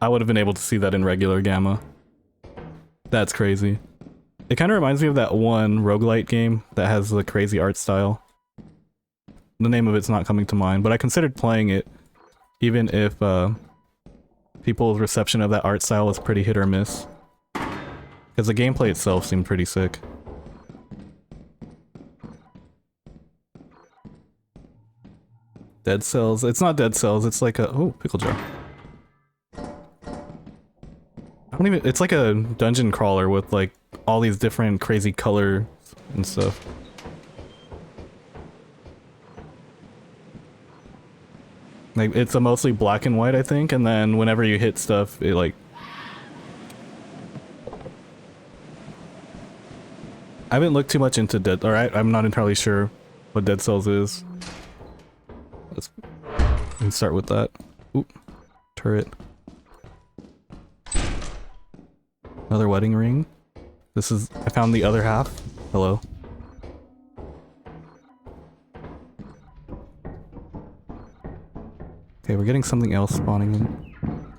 I would have been able to see that in regular gamma. That's crazy. It kind of reminds me of that one roguelite game that has the crazy art style. The name of it's not coming to mind, but I considered playing it even if people's reception of that art style was pretty hit or miss. Because the gameplay itself seemed pretty sick. Dead cells? It's not dead cells, it's like a... Oh, pickle jar. I don't even... It's like a dungeon crawler with like all these different crazy colors and stuff. Like, it's a mostly black and white, I think, and then whenever you hit stuff, it like... I haven't looked too much into Dead... Alright, I'm not entirely sure what Dead Cells is. Let's start with that. Oop. Turret. Another wedding ring. This is... I found the other half. Hello. Okay, we're getting something else spawning in.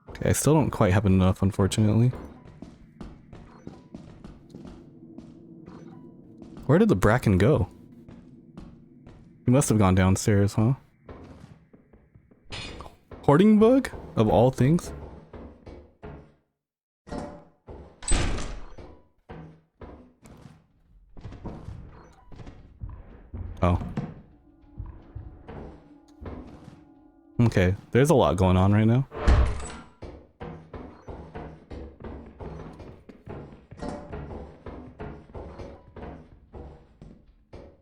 Okay, I still don't quite have enough, unfortunately. Where did the Bracken go? He must have gone downstairs, huh? Hoarding bug? Of all things? Oh. Okay, there's a lot going on right now.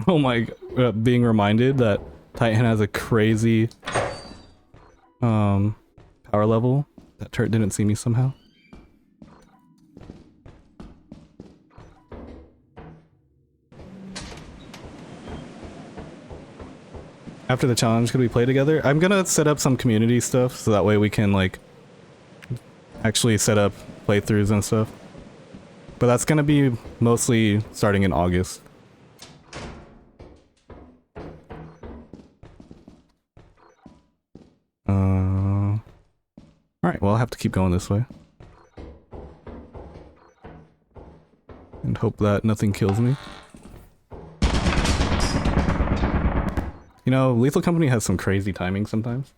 Oh my, being reminded that Titan has a crazy power level. That turret didn't see me somehow. After the challenge, could we play together? I'm gonna set up some community stuff so that way we can like actually set up playthroughs and stuff. But that's gonna be mostly starting in August. Alright, well I'll have to keep going this way. And hope that nothing kills me. You know, Lethal Company has some crazy timing sometimes.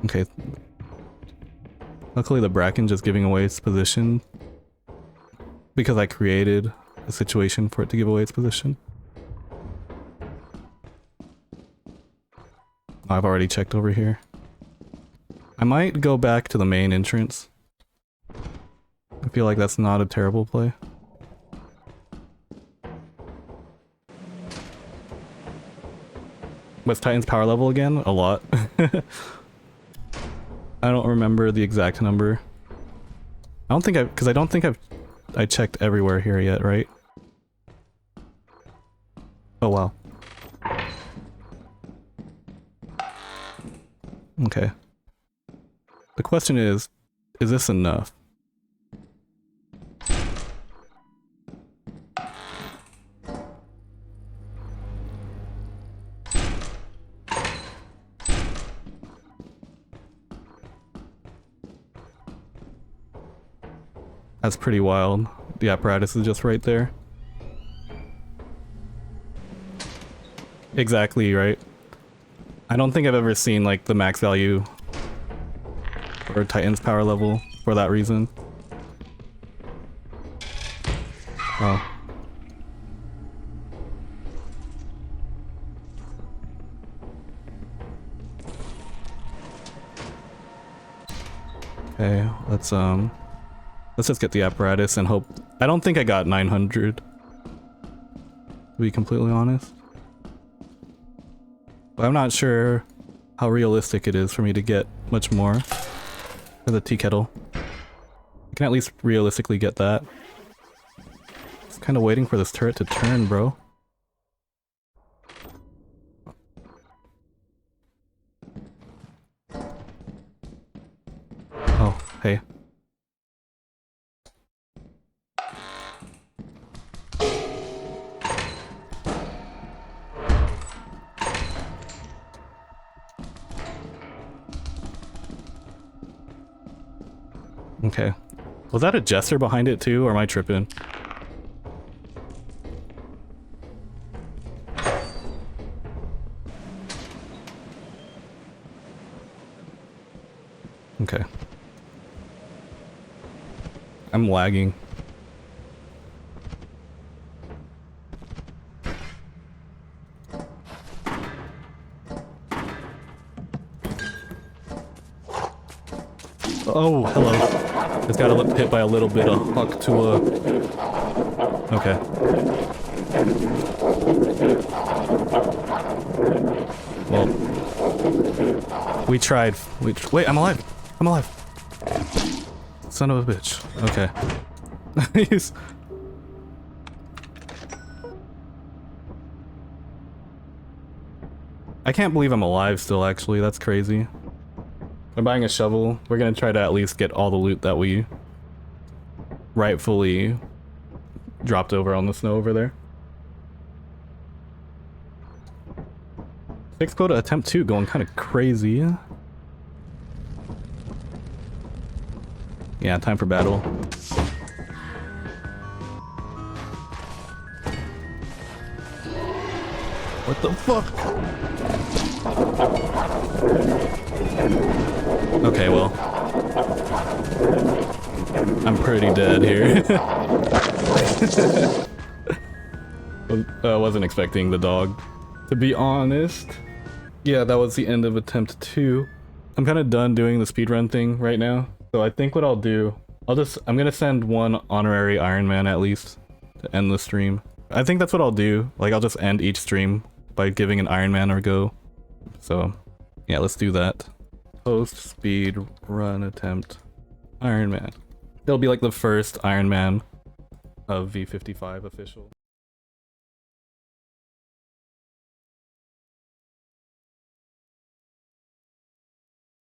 Okay. Luckily the Bracken just giving away its position because I created a situation for it to give away its position. I've already checked over here. I might go back to the main entrance. I feel like that's not a terrible play. What's Titan's power level again? A lot. I don't remember the exact number. I don't think because I don't think I checked everywhere here yet, right? Oh wow. Okay. The question is this enough? That's pretty wild. The apparatus is just right there. Exactly, right? I don't think I've ever seen like the max value or Titan's power level for that reason. Oh. Okay, let's just get the apparatus and hope. I don't think I got 900. To be completely honest. But I'm not sure how realistic it is for me to get much more for the tea kettle. I can at least realistically get that. Just kind of waiting for this turret to turn, bro. Oh, hey. Okay. Was that a jester behind it too, or am I tripping? Okay. I'm lagging. Oh, hello. It's got hit by a little bit of huck to okay. Well, we tried. Wait, I'm alive. I'm alive. Son of a bitch. Okay. I can't believe I'm alive still, actually. That's crazy. I'm buying a shovel. We're gonna try to at least get all the loot that we rightfully dropped over on the snow over there. 6 quota attempt 2 going kind of crazy. Yeah, time for battle. What the fuck? Okay, well. I'm pretty dead here. I wasn't expecting the dog. To be honest. Yeah, that was the end of attempt 2. I'm kind of done doing the speedrun thing right now. So I think what I'll do, I'm gonna send one honorary Ironman at least to end the stream. I think that's what I'll do. Like, I'll just end each stream by giving an Ironman a go. So yeah, let's do that. Post speed run attempt Ironman. It'll be like the first Ironman of V55 official.